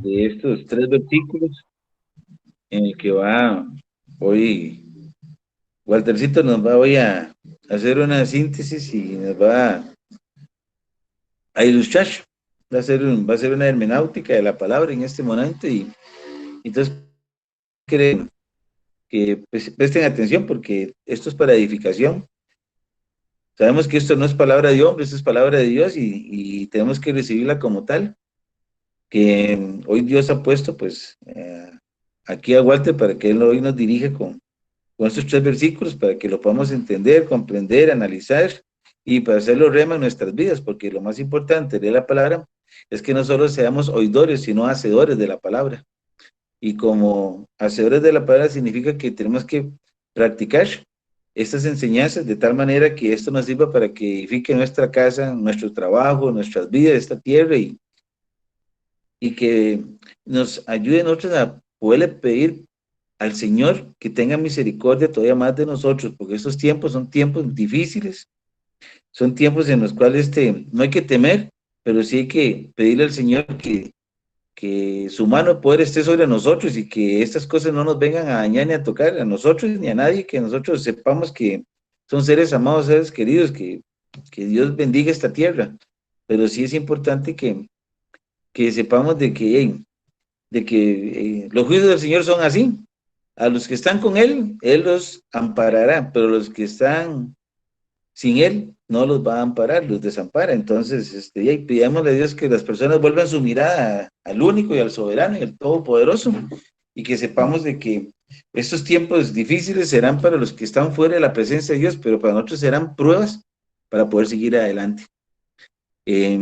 de estos tres versículos en el que va hoy, Waltercito nos va hoy a hacer una síntesis y nos va a ilustrar, va a ser una hermenéutica de la palabra en este momento y entonces queremos que presten atención porque esto es para edificación. Sabemos que esto no es palabra de hombre, esto es palabra de Dios y tenemos que recibirla como tal, que hoy Dios ha puesto pues aquí a Walter para que él hoy nos dirija con estos tres versículos para que lo podamos entender, comprender, analizar y para hacerlo rema en nuestras vidas, porque lo más importante de la palabra es que no solo seamos oidores, sino hacedores de la palabra. Y como hacedores de la palabra significa que tenemos que practicar estas enseñanzas de tal manera que esto nos sirva para que edifique nuestra casa, nuestro trabajo, nuestras vidas, esta tierra y que nos ayude a nosotros a poderle pedir al Señor que tenga misericordia todavía más de nosotros, porque estos tiempos son tiempos difíciles, son tiempos en los cuales no hay que temer, pero sí hay que pedirle al Señor que su mano de poder esté sobre nosotros y que estas cosas no nos vengan a dañar ni a tocar a nosotros ni a nadie, que nosotros sepamos que son seres amados, seres queridos, que Dios bendiga esta tierra, pero sí es importante que sepamos de que los juicios del Señor son así. A los que están con Él los amparará, pero los que están sin Él no los va a amparar, los desampara. Entonces, y pidámosle a Dios que las personas vuelvan su mirada al único y al soberano y al todopoderoso, y que sepamos de que estos tiempos difíciles serán para los que están fuera de la presencia de Dios, pero para nosotros serán pruebas para poder seguir adelante. Eh,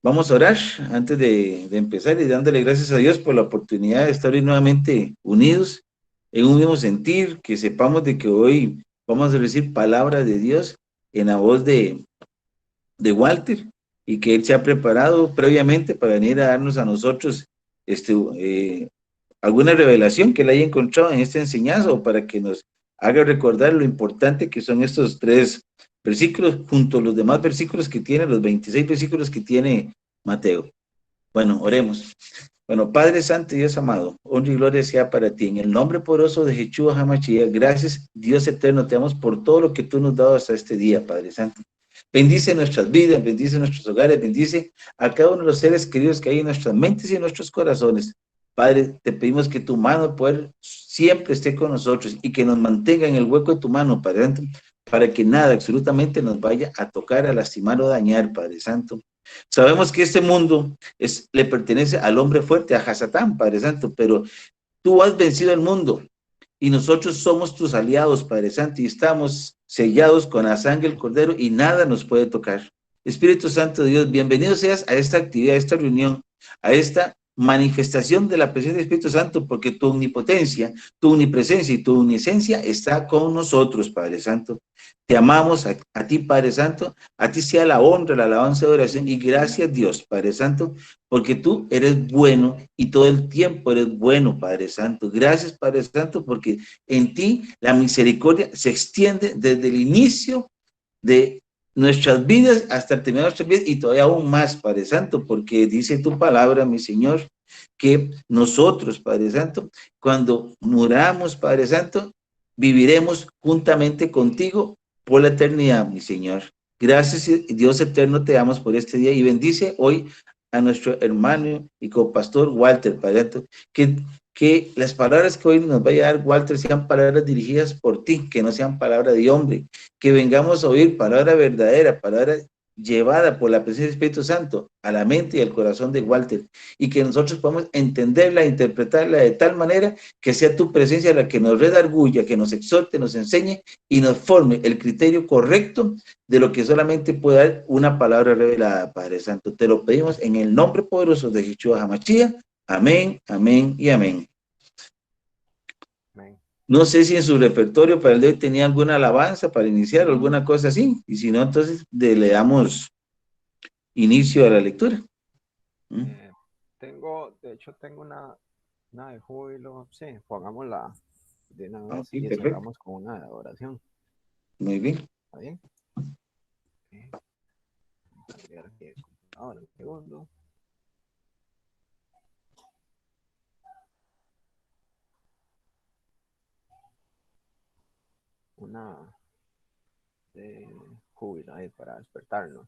Vamos a orar antes de empezar y dándole gracias a Dios por la oportunidad de estar hoy nuevamente unidos en un mismo sentir, que sepamos de que hoy vamos a recibir palabra de Dios en la voz de Walter y que él se ha preparado previamente para venir a darnos a nosotros alguna revelación que él haya encontrado en esta enseñanza o para que nos haga recordar lo importante que son estos tres versículos junto a los demás versículos que tiene, los 26 versículos que tiene Mateo. Bueno, oremos. Bueno, Padre Santo y Dios amado, honra y gloria sea para ti. En el nombre poderoso de Yeshua HaMashiach, gracias, Dios eterno, te damos por todo lo que tú nos has dado hasta este día, Padre Santo. Bendice nuestras vidas, bendice nuestros hogares, bendice a cada uno de los seres queridos que hay en nuestras mentes y en nuestros corazones. Padre, te pedimos que tu mano de poder siempre esté con nosotros y que nos mantenga en el hueco de tu mano, Padre Santo, para que nada absolutamente nos vaya a tocar, a lastimar o dañar, Padre Santo. Sabemos que este mundo le pertenece al hombre fuerte, a Hasatán, Padre Santo, pero tú has vencido el mundo y nosotros somos tus aliados, Padre Santo, y estamos sellados con la sangre del Cordero y nada nos puede tocar. Espíritu Santo de Dios, bienvenido seas a esta actividad, a esta reunión, a esta manifestación de la presencia del Espíritu Santo, porque tu omnipotencia, tu omnipresencia y tu omnisciencia está con nosotros, Padre Santo. Te amamos a ti, Padre Santo, a ti sea la honra, la alabanza y oración, y gracias Dios, Padre Santo, porque tú eres bueno y todo el tiempo eres bueno, Padre Santo. Gracias, Padre Santo, porque en ti la misericordia se extiende desde el inicio de nuestras vidas hasta el terminar de nuestras vidas y todavía aún más, Padre Santo, porque dice tu palabra, mi Señor, que nosotros, Padre Santo, cuando muramos, Padre Santo, viviremos juntamente contigo por la eternidad, mi Señor. Gracias, Dios eterno, te damos por este día y bendice hoy a nuestro hermano y copastor Walter, Padre Santo, que las palabras que hoy nos vaya a dar Walter sean palabras dirigidas por ti, que no sean palabras de hombre, que vengamos a oír palabra verdadera, palabra llevada por la presencia del Espíritu Santo a la mente y al corazón de Walter, y que nosotros podamos entenderla, interpretarla de tal manera que sea tu presencia la que nos redarguya, que nos exhorte, nos enseñe y nos forme el criterio correcto de lo que solamente puede dar una palabra revelada, Padre Santo. Te lo pedimos en el nombre poderoso de Yeshua HaMashiach. Amén, amén y amén. Amén. No sé si en su repertorio para el de hoy tenía alguna alabanza para iniciar o alguna cosa así, y si no, entonces le damos inicio a la lectura. ¿Mm? Eh, de hecho, tengo una de júbilo. Sí, pongámosla de una Ok, vez y perfecto. cerramos con una de adoración. Muy bien. ¿Está bien? Okay. Cambiar aquí el computador un segundo. una de júbilo ahí para despertarnos.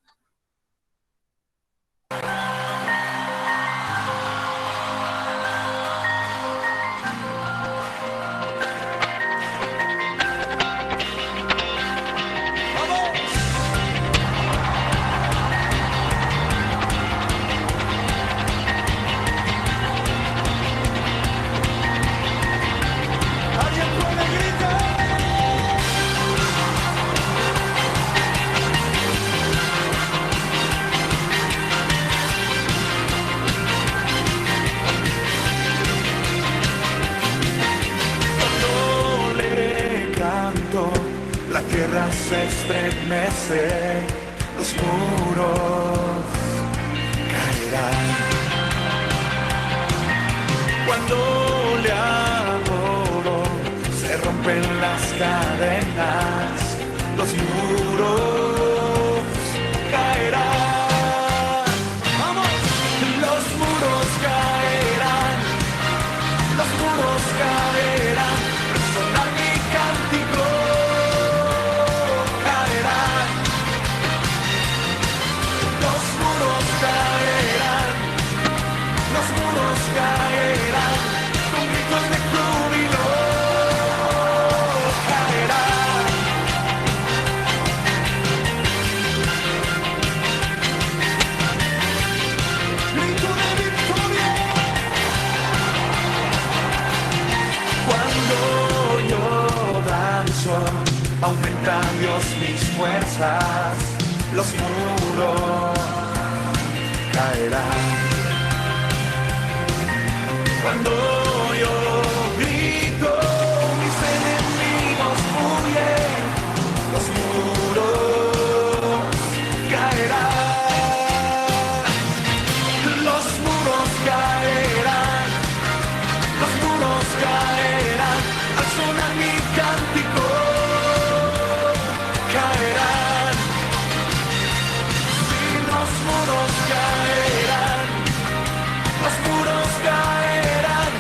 La tierra se estremece, los muros caerán. Cuando le adoro, se rompen las cadenas, los muros caerán. ¡Vamos! Los muros caerán, los muros caerán. Resonar mi cántico. Caerán con gritos de júbilo, caerán. Grito de victoria. Cuando yo danzo, aumenta Dios mis fuerzas, los muros caerán. Cuando yo grito, mis enemigos huyen, los muros caerán, los muros caerán, los muros caerán, al sonar mi cántico caerán, sí, los muros caerán, los muros caerán.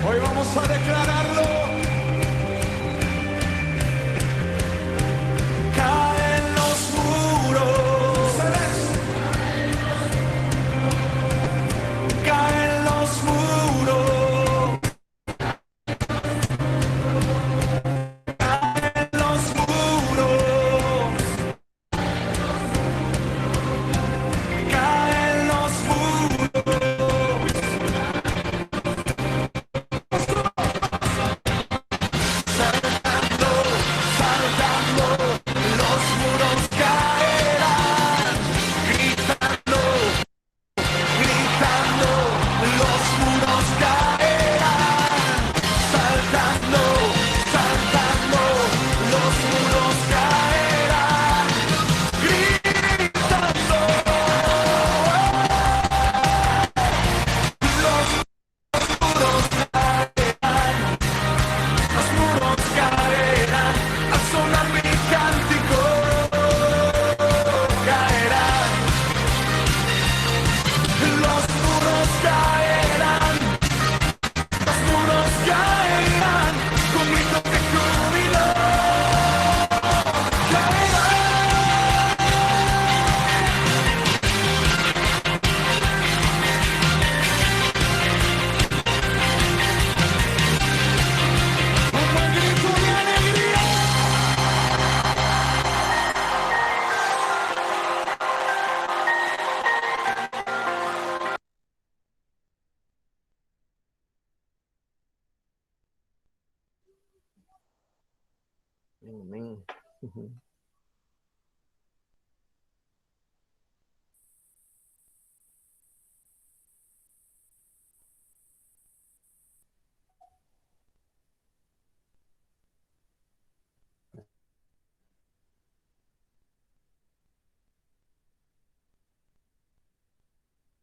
Hoy vamos a declararlo. Caen los muros. Caen los muros. Caen los muros. Caen los muros.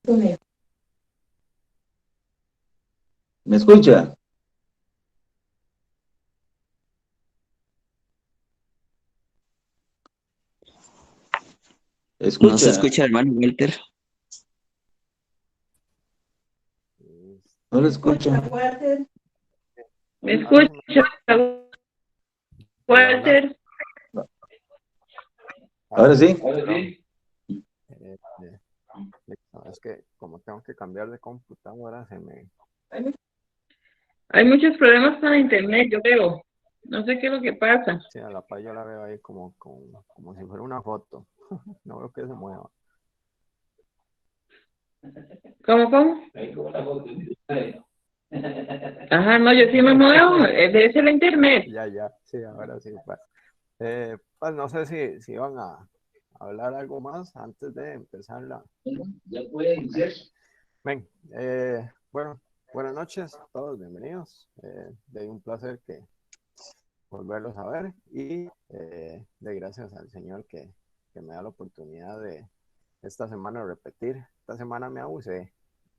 Amén. ¿Me escucha? No se Escucha, escucha, hermano Walter. no lo escucha. ¿Me Ahora sí escucha, hola, hola. Walter? Ahora sí. Perdón. Listo. Es que como tengo que cambiar de computadora, se me... Hay muchos problemas con la internet, yo creo. No sé qué es lo que pasa. Sí, a la par yo la veo ahí como si fuera una foto. No veo que se mueva. ¿Cómo? Ajá, no, yo sí me muevo. Debe ser la internet. Ya, sí, ahora sí. Pues no sé si van a hablar algo más antes de empezar la... Ven, bueno, buenas noches a todos, bienvenidos. De un placer que volverlos a ver y de gracias al Señor que me da la oportunidad de esta semana repetir. Esta semana me abusé,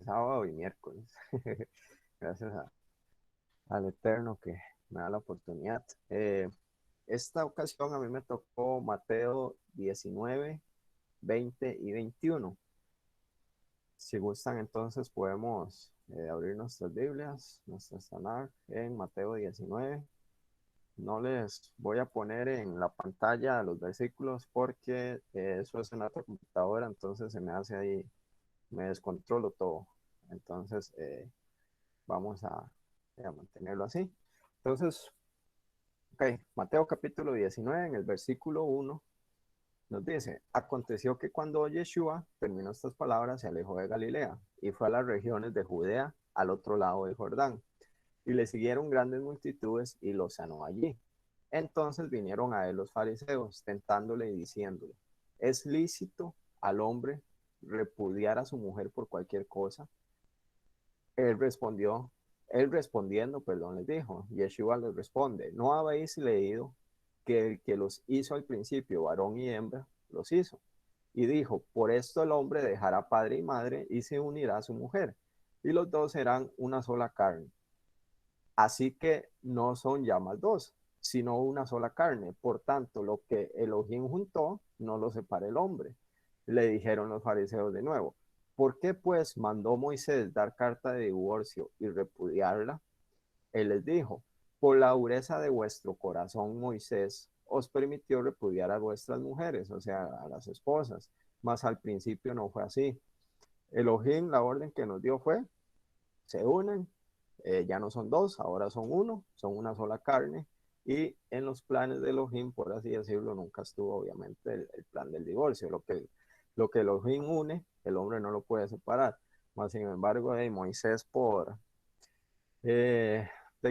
sábado y miércoles. Gracias al Eterno que me da la oportunidad. Esta ocasión a mí me tocó Mateo 19, 20 y 21. Si gustan, entonces podemos abrir nuestras Biblias, nuestras Tanakh en Mateo 19. No les voy a poner en la pantalla los versículos porque eso es en otra computadora, entonces se me hace ahí, me descontrolo todo. Entonces vamos a mantenerlo así. Entonces, ok, Mateo capítulo 19, en el versículo 1, nos dice, aconteció que cuando Yeshua terminó estas palabras, se alejó de Galilea y fue a las regiones de Judea, al otro lado del Jordán. Y le siguieron grandes multitudes y lo sanó allí. Entonces vinieron a él los fariseos, tentándole y diciéndole, ¿es lícito al hombre repudiar a su mujer por cualquier cosa? Él respondió, él respondiendo, perdón, les dijo, Yeshua les responde, ¿no habéis leído que el que los hizo al principio, varón y hembra, los hizo? Y dijo, por esto el hombre dejará padre y madre y se unirá a su mujer, y los dos serán una sola carne. Así que no son ya más dos, sino una sola carne. Por tanto, lo que Elohim juntó, no lo separa el hombre. Le dijeron los fariseos de nuevo, ¿por qué pues mandó Moisés dar carta de divorcio y repudiarla? Él les dijo, por la dureza de vuestro corazón, Moisés os permitió repudiar a vuestras mujeres, o sea, a las esposas, mas al principio no fue así. Elohim, la orden que nos dio fue, se unen, ya no son dos, ahora son uno, son una sola carne, y en los planes de Elohim, por así decirlo, nunca estuvo obviamente el plan del divorcio, lo que Elohim une, el hombre no lo puede separar, más sin embargo, Moisés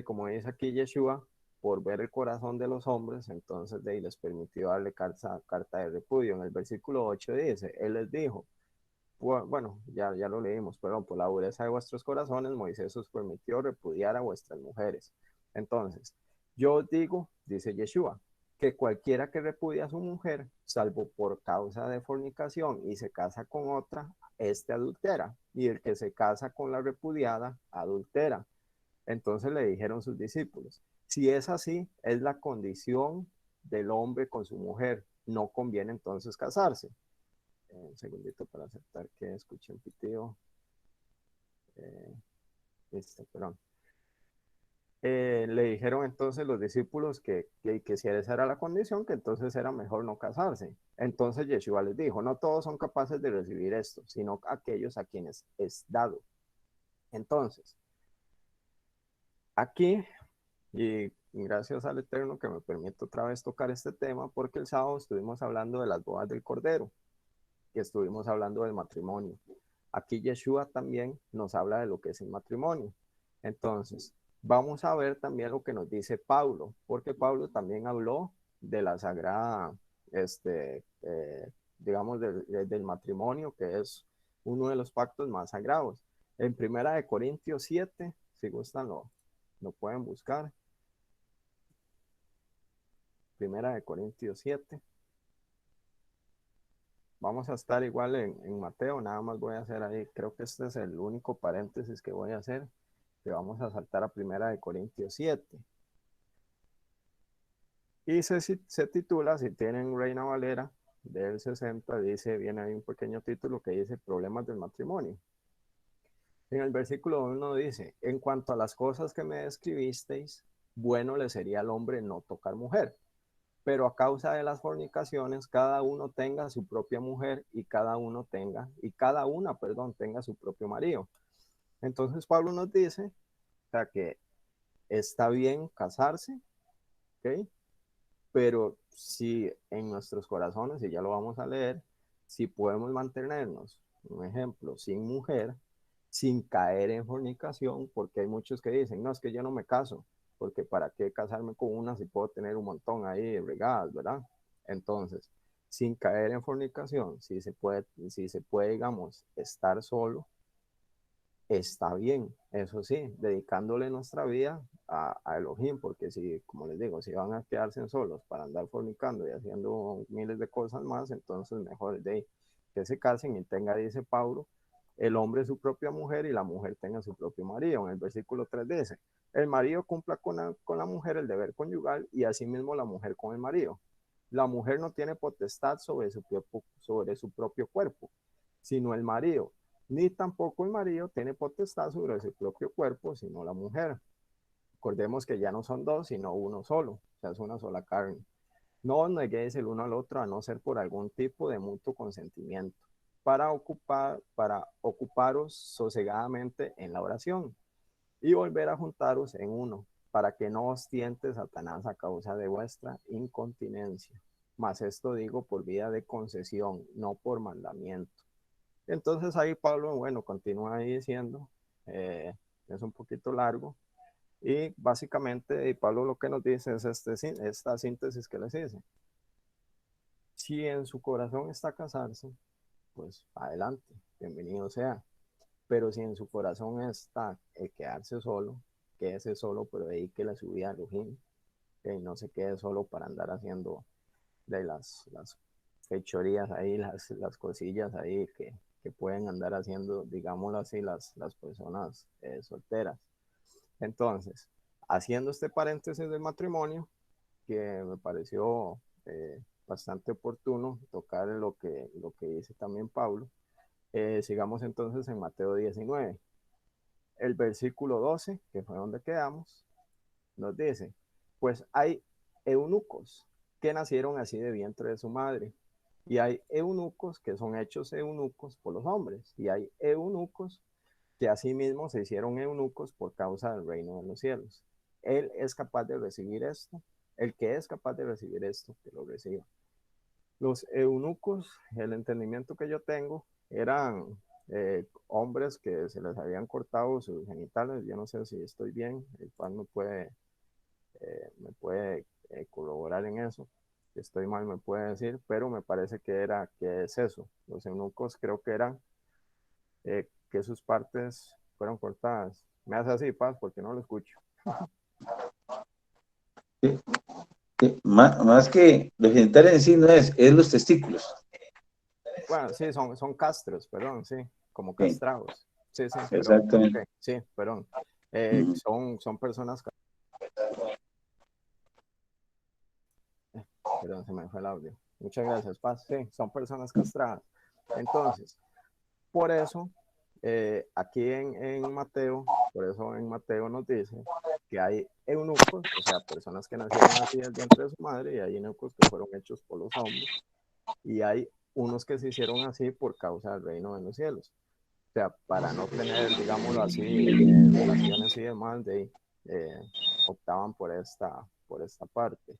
como dice aquí Yeshua, por ver el corazón de los hombres, entonces les permitió darle carta de repudio. En el versículo 8 dice, él les dijo, bueno, ya lo leímos, perdón, por la dureza de vuestros corazones, Moisés os permitió repudiar a vuestras mujeres. Entonces, yo os digo, dice Yeshua, que cualquiera que repudia a su mujer, salvo por causa de fornicación y se casa con otra, este adultera, y el que se casa con la repudiada, adultera. Entonces le dijeron sus discípulos, si es así, es la condición del hombre con su mujer, no conviene entonces casarse. Un segundito para aceptar que escuché un pitido. Listo, perdón. Le dijeron entonces los discípulos que si esa era la condición, que entonces era mejor no casarse. Entonces Yeshua les dijo, no todos son capaces de recibir esto, sino aquellos a quienes es dado. Entonces, aquí, y gracias al Eterno que me permite otra vez tocar este tema, porque el sábado estuvimos hablando de las bodas del Cordero y estuvimos hablando del matrimonio. Aquí Yeshua también nos habla de lo que es el matrimonio. Entonces, vamos a ver también lo que nos dice Pablo, porque Pablo también habló de la sagrada, digamos, del matrimonio, que es uno de los pactos más sagrados. En Primera de Corintios 7, si gustan lo pueden buscar. Primera de Corintios 7. Vamos a estar igual en Mateo, nada más voy a hacer ahí, creo que este es el único paréntesis que voy a hacer, que vamos a saltar a Primera de Corintios 7. Y se titula, si tienen Reina Valera, del 60 dice, viene ahí un pequeño título que dice problemas del matrimonio. En el versículo 1 dice, en cuanto a las cosas que me describisteis, bueno le sería al hombre no tocar mujer, pero a causa de las fornicaciones, cada uno tenga su propia mujer y cada una, perdón, tenga su propio marido. Entonces Pablo nos dice, o sea, que está bien casarse, ¿ok? Pero si en nuestros corazones, y ya lo vamos a leer, si podemos mantenernos, un ejemplo, sin mujer, sin caer en fornicación, porque hay muchos que dicen, no, es que yo no me caso, porque para qué casarme con una si puedo tener un montón ahí regadas, ¿verdad? Entonces, sin caer en fornicación, si se puede, digamos, estar solo, está bien, eso sí, dedicándole nuestra vida a Elohim, porque si, como les digo, si van a quedarse solos para andar fornicando y haciendo miles de cosas más, entonces mejor de que se casen y tenga, dice Pablo, el hombre su propia mujer y la mujer tenga su propio marido. En el versículo 3 dice, el marido cumpla con la mujer el deber conyugal y asimismo la mujer con el marido. La mujer no tiene potestad sobre su propio cuerpo, sino el marido, ni tampoco el marido tiene potestad sobre su propio cuerpo, sino la mujer. Recordemos que ya no son dos, sino uno solo, o sea, es una sola carne. No os neguéis el uno al otro a no ser por algún tipo de mutuo consentimiento, para ocuparos sosegadamente en la oración y volver a juntaros en uno, para que no os tiente Satanás a causa de vuestra incontinencia. Mas esto digo por vía de concesión, no por mandamiento. Entonces ahí Pablo, bueno, continúa ahí diciendo, es un poquito largo, y básicamente y Pablo lo que nos dice es esta síntesis que les dice. Si en su corazón está casarse, pues adelante, bienvenido sea. Pero si en su corazón está el quedarse solo, quédese solo, pero dedíquele su vida a Elohim, que no se quede solo para andar haciendo de las fechorías ahí, las cosillas ahí que pueden andar haciendo, digámoslo así, las personas solteras. Entonces, haciendo este paréntesis del matrimonio, que me pareció bastante oportuno tocar lo que dice también Pablo, sigamos entonces en Mateo 19. El versículo 12, que fue donde quedamos, nos dice, pues hay eunucos que nacieron así de vientre de su madre, y hay eunucos que son hechos eunucos por los hombres, y hay eunucos que asimismo se hicieron eunucos por causa del reino de los cielos. Él es capaz de recibir esto, el que es capaz de recibir esto, que lo reciba. Los eunucos, el entendimiento que yo tengo, eran hombres que se les habían cortado sus genitales. Yo no sé si estoy bien, el cual me puede corroborar en eso. Si estoy mal me puede decir, pero me parece que es eso. Los eunucos creo que eran que sus partes fueron cortadas. Me hace así, Paz, porque no lo escucho. Sí, sí. Más que los genitales en sí no es los testículos. Bueno, sí, son castros, perdón, sí, como Sí, castrados. Sí, sí, perdón, ok, exactamente. sí, perdón. Ujú. Son personas, perdón, se me fue el audio. Muchas gracias, Paz. Sí, son personas castradas. Entonces, por eso, aquí en Mateo, por eso en Mateo nos dice que hay eunucos, o sea, personas que nacieron así del vientre de su madre, y hay eunucos que fueron hechos por los hombres, y hay unos que se hicieron así por causa del reino de los cielos. O sea, para no tener, digámoslo así, relaciones y demás, eh, optaban por esta parte.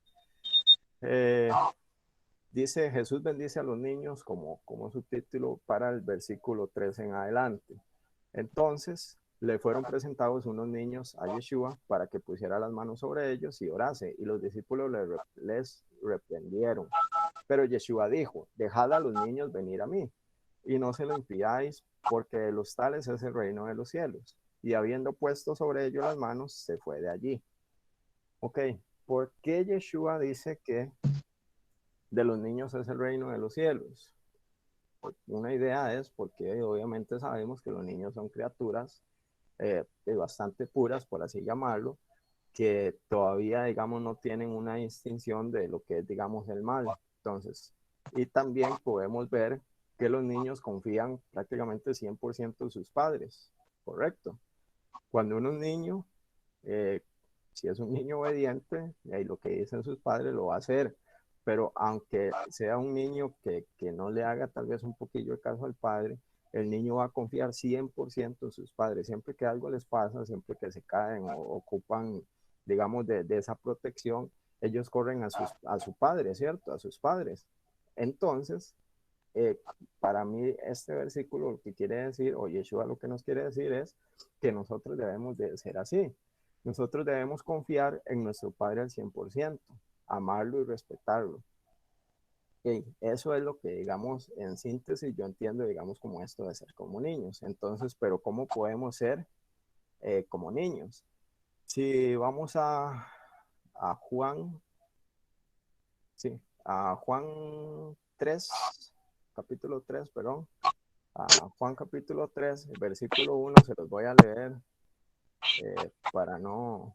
Eh, Dice, Jesús bendice a los niños como subtítulo para el versículo 3 en adelante. Entonces, le fueron presentados unos niños a Yeshua para que pusiera las manos sobre ellos y orase, y los discípulos les reprendieron. Pero Yeshua dijo, dejad a los niños venir a mí, y no se lo impidáis, porque de los tales es el reino de los cielos. Y habiendo puesto sobre ellos las manos, se fue de allí. Ok, ¿por qué Yeshua dice que de los niños es el reino de los cielos? Una idea es porque obviamente sabemos que los niños son criaturas bastante puras, por así llamarlo, que todavía, digamos, no tienen una distinción de lo que es, digamos, el mal. Entonces, Y también podemos ver que los niños confían prácticamente 100% en sus padres, ¿correcto? Cuando uno es niño, eh, si es un niño obediente, lo que dicen sus padres lo va a hacer. Pero aunque sea un niño que no le haga tal vez un poquillo de caso al padre, el niño va a confiar 100% en sus padres. Siempre que algo les pasa, siempre que se caen o ocupan, digamos, de esa protección, ellos corren a su padre, ¿cierto? A sus padres. Entonces, eh, para mí este versículo lo que quiere decir, o Yeshua lo que nos quiere decir es que nosotros debemos de ser así. Nosotros debemos confiar en nuestro Padre al 100%, amarlo y respetarlo. Y eso es lo que, digamos, en síntesis, yo entiendo, digamos, como esto de ser como niños. Entonces, pero ¿cómo podemos ser como niños? Si vamos a Juan, sí, a Juan 3, capítulo 3, perdón, a Juan capítulo 3, el versículo 1, se los voy a leer para no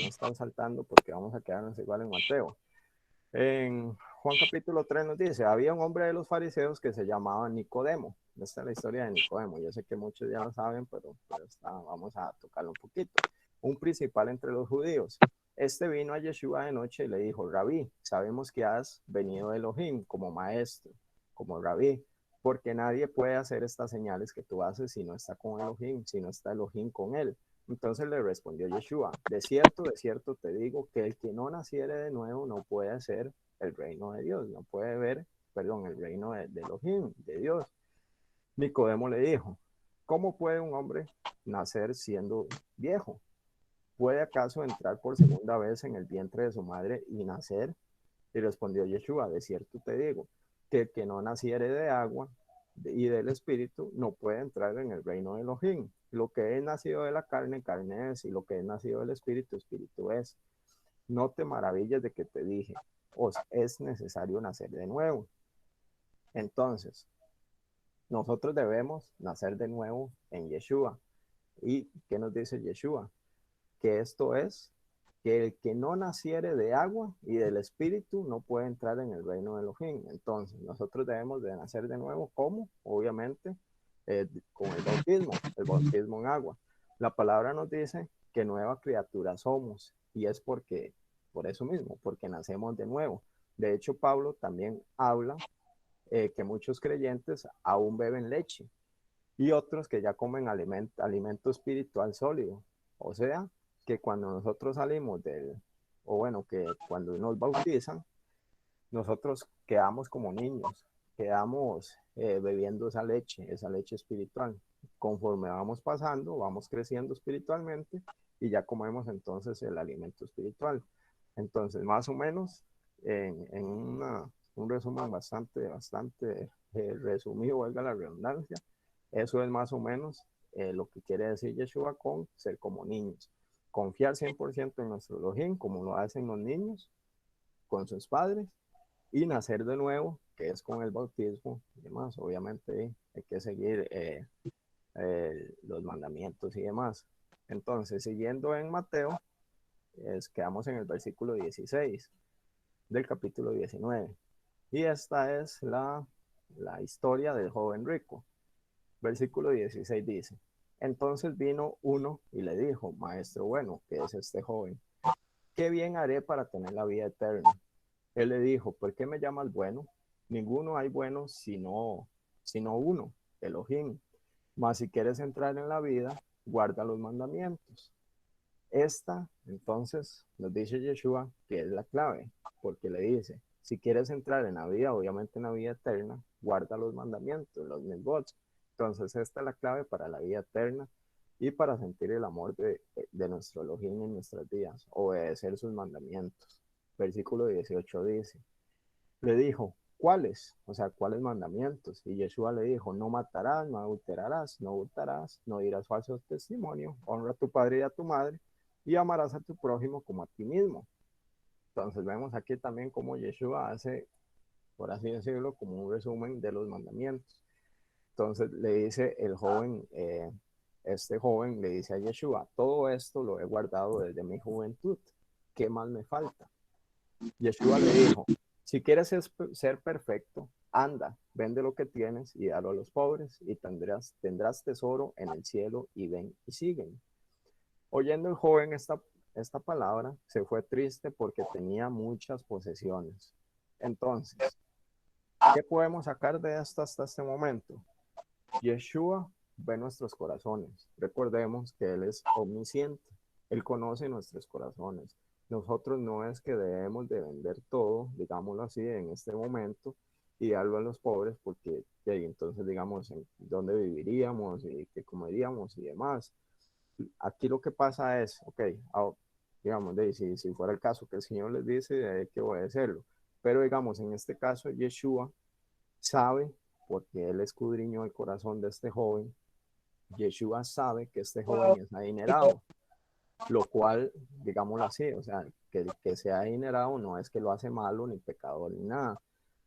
estar saltando porque vamos a quedarnos igual en Mateo. En Juan capítulo 3 nos dice, había un hombre de los fariseos que se llamaba Nicodemo. Esta es la historia de Nicodemo. Yo sé que muchos ya lo saben, pero vamos a tocarlo un poquito. Un principal entre los judíos. Este vino a Yeshua de noche y le dijo, Rabí, sabemos que has venido de Elohim como maestro, como Rabí, porque nadie puede hacer estas señales que tú haces si no está con Elohim, si no está Elohim con él. Entonces le respondió Yeshua, de cierto te digo que el que no naciere de nuevo no puede hacer el reino de Dios, no puede ver, perdón, el reino de Elohim, de Dios. Nicodemo le dijo, ¿cómo puede un hombre nacer siendo viejo? ¿Puede acaso entrar por segunda vez en el vientre de su madre y nacer? Y respondió Yeshua, de cierto te digo, que el que no naciere de agua y del espíritu no puede entrar en el reino de Elohim. Lo que es nacido de la carne, carne es, y lo que es nacido del espíritu, espíritu es. No te maravilles de que te dije, os es necesario nacer de nuevo. Entonces, nosotros debemos nacer de nuevo en Yeshua. ¿Y qué nos dice Yeshua? Que esto es que el que no naciere de agua y del espíritu no puede entrar en el reino de Elohim. Entonces, nosotros debemos de nacer de nuevo, ¿cómo? Obviamente, con el bautismo en agua. La palabra nos dice que nueva criatura somos, y es porque, por eso mismo, porque nacemos de nuevo. De hecho, Pablo también habla que muchos creyentes aún beben leche y otros que ya comen alimento espiritual sólido. O sea, que cuando nosotros salimos o bueno, que cuando nos bautizan, nosotros quedamos como niños, quedamos bebiendo esa leche espiritual. Conforme vamos pasando, vamos creciendo espiritualmente y ya comemos entonces el alimento espiritual. Entonces, más o menos, en un resumen bastante resumido, valga la redundancia, eso es más o menos lo que quiere decir Yeshua con ser como niños. Confiar 100% en nuestro Elohim, como lo hacen los niños con sus padres, y nacer de nuevo, que es con el bautismo y demás. Obviamente hay que seguir los mandamientos y demás. Entonces, siguiendo en Mateo, quedamos en el versículo 16 del capítulo 19. Y esta es la historia del joven rico. Versículo 16 dice, entonces vino uno y le dijo, maestro bueno, que es este joven, ¿qué bien haré para tener la vida eterna? Él le dijo, ¿por qué me llamas bueno? Ninguno hay bueno sino uno, Elohim. Mas si quieres entrar en la vida, guarda los mandamientos. Esta, entonces, nos dice Yeshua que es la clave, porque le dice, si quieres entrar en la vida, obviamente en la vida eterna, guarda los mandamientos, los mitzvot. Entonces, esta es la clave para la vida eterna y para sentir el amor de nuestro Elohim en nuestras vidas, obedecer sus mandamientos. Versículo 18 dice, le dijo, ¿cuáles? O sea, ¿cuáles mandamientos? Y Yeshua le dijo, no matarás, no adulterarás, no hurtarás, no dirás falso testimonio, honra a tu padre y a tu madre, y amarás a tu prójimo como a ti mismo. Entonces vemos aquí también cómo Yeshua hace, por así decirlo, como un resumen de los mandamientos. Entonces le dice el joven, este joven le dice a Yeshua, todo esto lo he guardado desde mi juventud, ¿qué más me falta? Yeshua le dijo, Si quieres ser perfecto, anda, vende lo que tienes y dalo a los pobres y tendrás tesoro en el cielo y ven y siguen. Oyendo el joven esta palabra, se fue triste porque tenía muchas posesiones. Entonces, ¿qué podemos sacar de esto hasta este momento? Yeshua ve nuestros corazones. Recordemos que Él es omnisciente. Él conoce nuestros corazones. Nosotros no es que debemos de vender todo, digámoslo así, en este momento y darlo a los pobres porque entonces, digamos, en dónde viviríamos y qué comeríamos y demás. Aquí lo que pasa es, ok, digamos, si fuera el caso que el Señor les dice, hay que obedecerlo. Pero digamos, en este caso, Yeshua sabe, porque él escudriñó el corazón de este joven, Yeshua sabe que este joven es adinerado, lo cual, digámoslo así, o sea, que el que sea adinerado no es que lo hace malo, ni pecador, ni nada,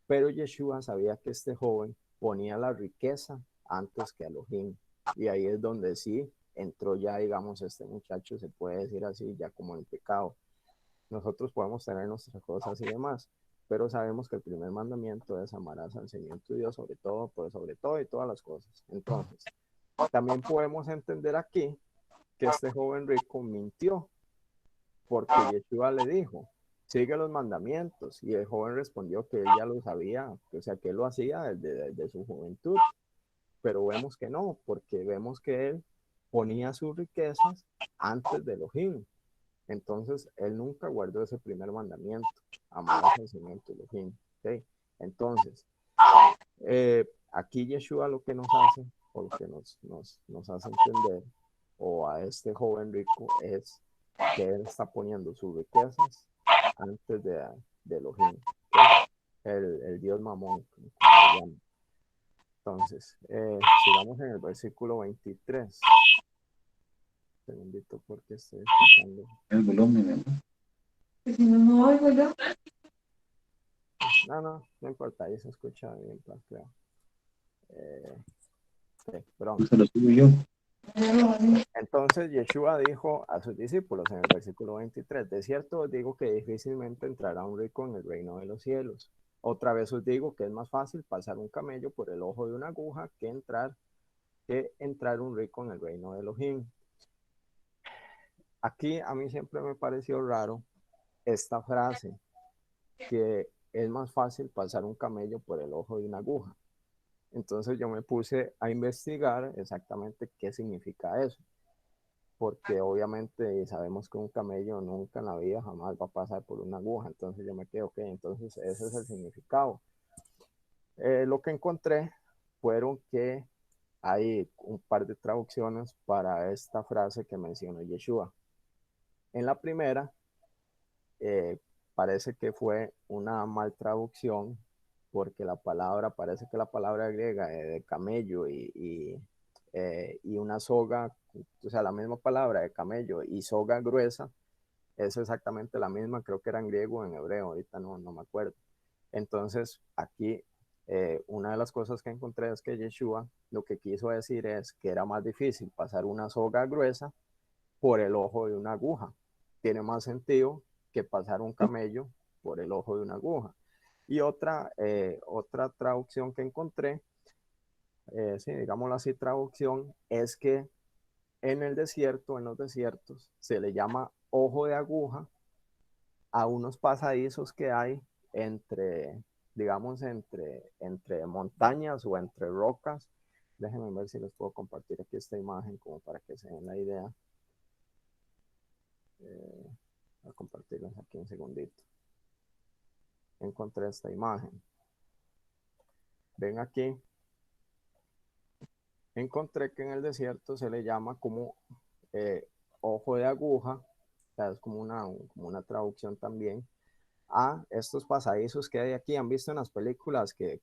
pero Yeshua sabía que este joven ponía la riqueza antes que Elohim, y ahí es donde sí entró ya, digamos, este muchacho, se puede decir así, ya como en pecado. Nosotros podemos tener nuestras cosas y demás, pero sabemos que el primer mandamiento es amarás al Señor tu Dios sobre todo, por sobre todo y todas las cosas. Entonces, también podemos entender aquí que este joven rico mintió, porque Yeshua le dijo, sigue los mandamientos, y el joven respondió que él ya lo sabía, o sea, que él lo hacía desde su juventud, pero vemos que no, porque vemos que él ponía sus riquezas antes de Elohim. Entonces, él nunca guardó ese primer mandamiento, amarás al Señor tu Elohim. ¿Okay? Entonces, aquí Yeshua lo que nos hace, o lo que nos hace entender, o a este joven rico, es que él está poniendo sus riquezas antes de Elohim, ¿okay? El Dios Mamón, como se llama. Entonces, sigamos en el versículo 23. Un segundito porque estoy escuchando. El volumen, ¿no? Si no, no oigo yo. No importa, ahí se escucha bien, pues, creo. Sí, perdón. Eso lo subo yo. Entonces Yeshua dijo a sus discípulos en el versículo 23, de cierto os digo que difícilmente entrará un rico en el reino de los cielos. Otra vez os digo que es más fácil pasar un camello por el ojo de una aguja que entrar un rico en el reino de Elohim. Aquí a mí siempre me pareció raro esta frase, que es más fácil pasar un camello por el ojo de una aguja. Entonces yo me puse a investigar exactamente qué significa eso, porque obviamente sabemos que un camello nunca en la vida jamás va a pasar por una aguja, entonces yo me quedo, ok, entonces ese es el significado. Lo que encontré fueron que hay un par de traducciones para esta frase que mencionó Yeshua. En la primera, parece que fue una mal traducción, porque parece que la palabra griega de camello y una soga, o sea, la misma palabra de camello y soga gruesa, es exactamente la misma, creo que era en griego o en hebreo, ahorita no me acuerdo. Entonces, aquí una de las cosas que encontré es que Yeshua lo que quiso decir es que era más difícil pasar una soga gruesa por el ojo de una aguja. Tiene más sentido que pasar un camello por el ojo de una aguja. Y otra traducción que encontré, sí, digámoslo así, traducción, es que en el desierto, en los desiertos, se le llama ojo de aguja a unos pasadizos que hay entre, digamos, entre montañas o entre rocas. Déjenme ver si les puedo compartir aquí esta imagen como para que se den la idea. Voy a compartirles aquí un segundito. Encontré esta imagen. Ven aquí. Encontré que en el desierto se le llama como ojo de aguja, o sea, es como una traducción también, a estos pasadizos que hay aquí. Han visto en las películas que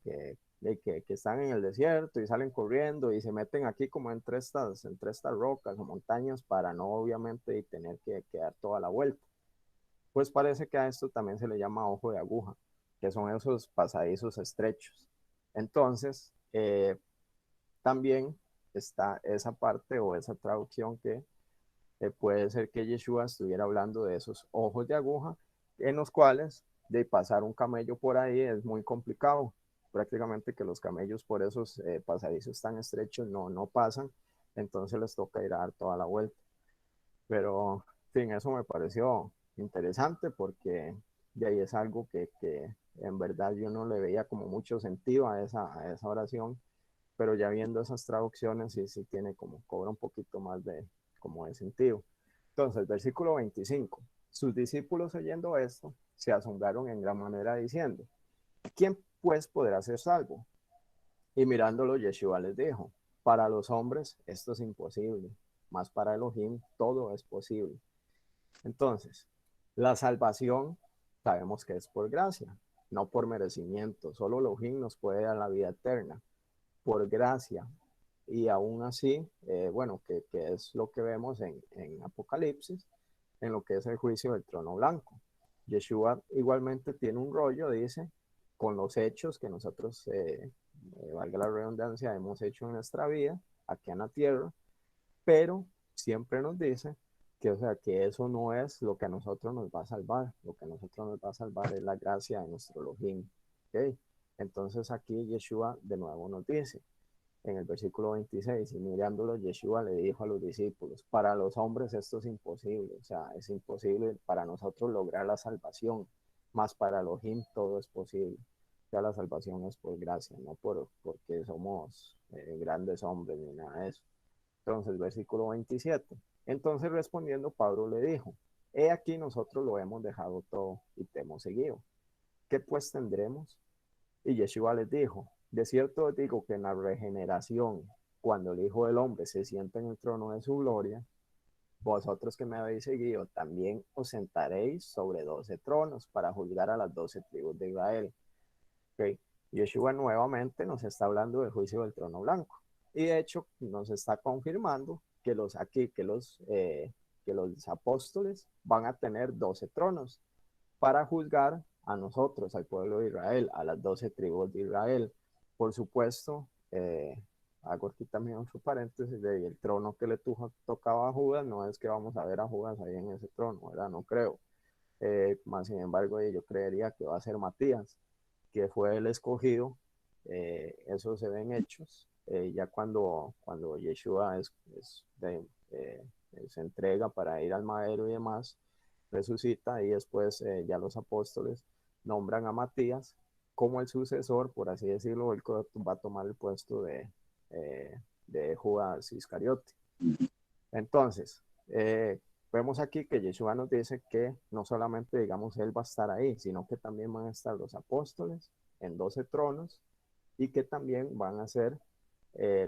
están en el desierto y salen corriendo y se meten aquí como entre estas rocas o montañas para no obviamente tener que dar toda la vuelta. Pues parece que a esto también se le llama ojo de aguja, que son esos pasadizos estrechos. Entonces, también está esa parte o esa traducción que puede ser que Yeshua estuviera hablando de esos ojos de aguja, en los cuales de pasar un camello por ahí es muy complicado. Prácticamente que los camellos por esos pasadizos tan estrechos no pasan, entonces les toca ir a dar toda la vuelta. Pero, en fin, eso me pareció interesante porque de ahí es algo que en verdad yo no le veía como mucho sentido a esa oración, pero ya viendo esas traducciones sí tiene como, cobra un poquito más de, como de sentido. Entonces, versículo 25. Sus discípulos oyendo esto se asombraron en gran manera diciendo, ¿quién pues podrá ser salvo? Y mirándolo, Yeshua les dijo, para los hombres esto es imposible, mas para Elohim todo es posible. Entonces, la salvación sabemos que es por gracia, no por merecimiento. Solo Elohim nos puede dar la vida eterna, por gracia. Y aún así, bueno, que es lo que vemos en Apocalipsis, en lo que es el juicio del trono blanco. Yeshua igualmente tiene un rollo, dice, con los hechos que nosotros, valga la redundancia, hemos hecho en nuestra vida, aquí en la tierra, pero siempre nos dice que, o sea, que eso no es lo que a nosotros nos va a salvar, lo que a nosotros nos va a salvar es la gracia de nuestro Elohim. ¿Okay? Entonces aquí Yeshua de nuevo nos dice, en el versículo 26, y mirándolo, Yeshua le dijo a los discípulos, para los hombres esto es imposible, o sea, es imposible para nosotros lograr la salvación, más para Elohim todo es posible. O sea, la salvación es por gracia, no porque somos grandes hombres ni nada de eso. Entonces, versículo 27. Entonces respondiendo, Pablo le dijo, he aquí nosotros lo hemos dejado todo y te hemos seguido. ¿Qué pues tendremos? Y Yeshua les dijo, de cierto os digo que en la regeneración, cuando el Hijo del Hombre se sienta en el trono de su gloria, vosotros que me habéis seguido también os sentaréis sobre 12 tronos para juzgar a las 12 tribus de Israel. Okay. Yeshua nuevamente nos está hablando del juicio del trono blanco. Y de hecho nos está confirmando que que los apóstoles van a tener 12 tronos para juzgar a nosotros, al pueblo de Israel, a las 12 tribus de Israel. Por supuesto, hago aquí también otro paréntesis de el trono que le tocaba a Judas, no es que vamos a ver a Judas ahí en ese trono, ¿verdad? No creo. Más sin embargo, yo creería que va a ser Matías, que fue el escogido. Eso se ven hechos. Ya cuando Yeshua se entrega para ir al madero y demás, resucita y después ya los apóstoles nombran a Matías como el sucesor, por así decirlo, el que va a tomar el puesto de Judas Iscariote. Entonces, vemos aquí que Yeshua nos dice que no solamente, digamos, él va a estar ahí, sino que también van a estar los apóstoles en 12 tronos y que también van a ser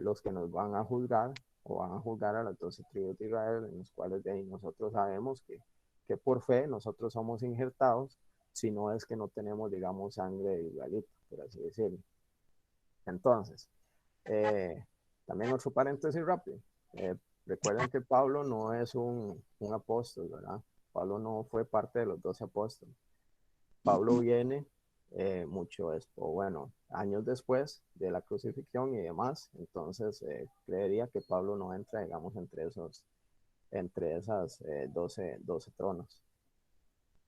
los que nos van a juzgar o van a juzgar a las 12 tribus de Israel, en los cuales de ahí nosotros sabemos que por fe nosotros somos injertados, si no es que no tenemos, digamos, sangre de israelita, por así decirlo. Entonces, eh, también otro paréntesis rápido. Eh, Recuerden que Pablo no es un apóstol, ¿verdad? Pablo no fue parte de los 12 apóstoles. Pablo viene mucho después, bueno, años después de la crucifixión y demás, entonces creería que Pablo no entra, digamos, entre esas 12 tronos.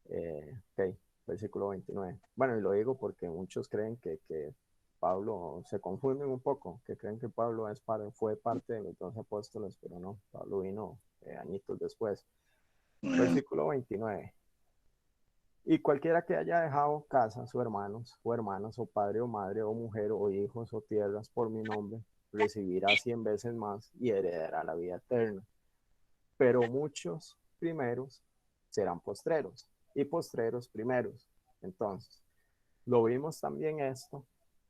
Ok, versículo 29. Bueno, y lo digo porque muchos creen que Pablo, se confunden un poco, que creen que Pablo fue parte de los 12 apóstoles, pero no, Pablo vino añitos después. Versículo 29. Y cualquiera que haya dejado casa, sus hermanos, o hermanas, o padre, o madre, o mujer, o hijos, o tierras, por mi nombre, recibirá 100 veces más y heredará la vida eterna. Pero muchos primeros serán postreros, y postreros primeros. Entonces, lo vimos también esto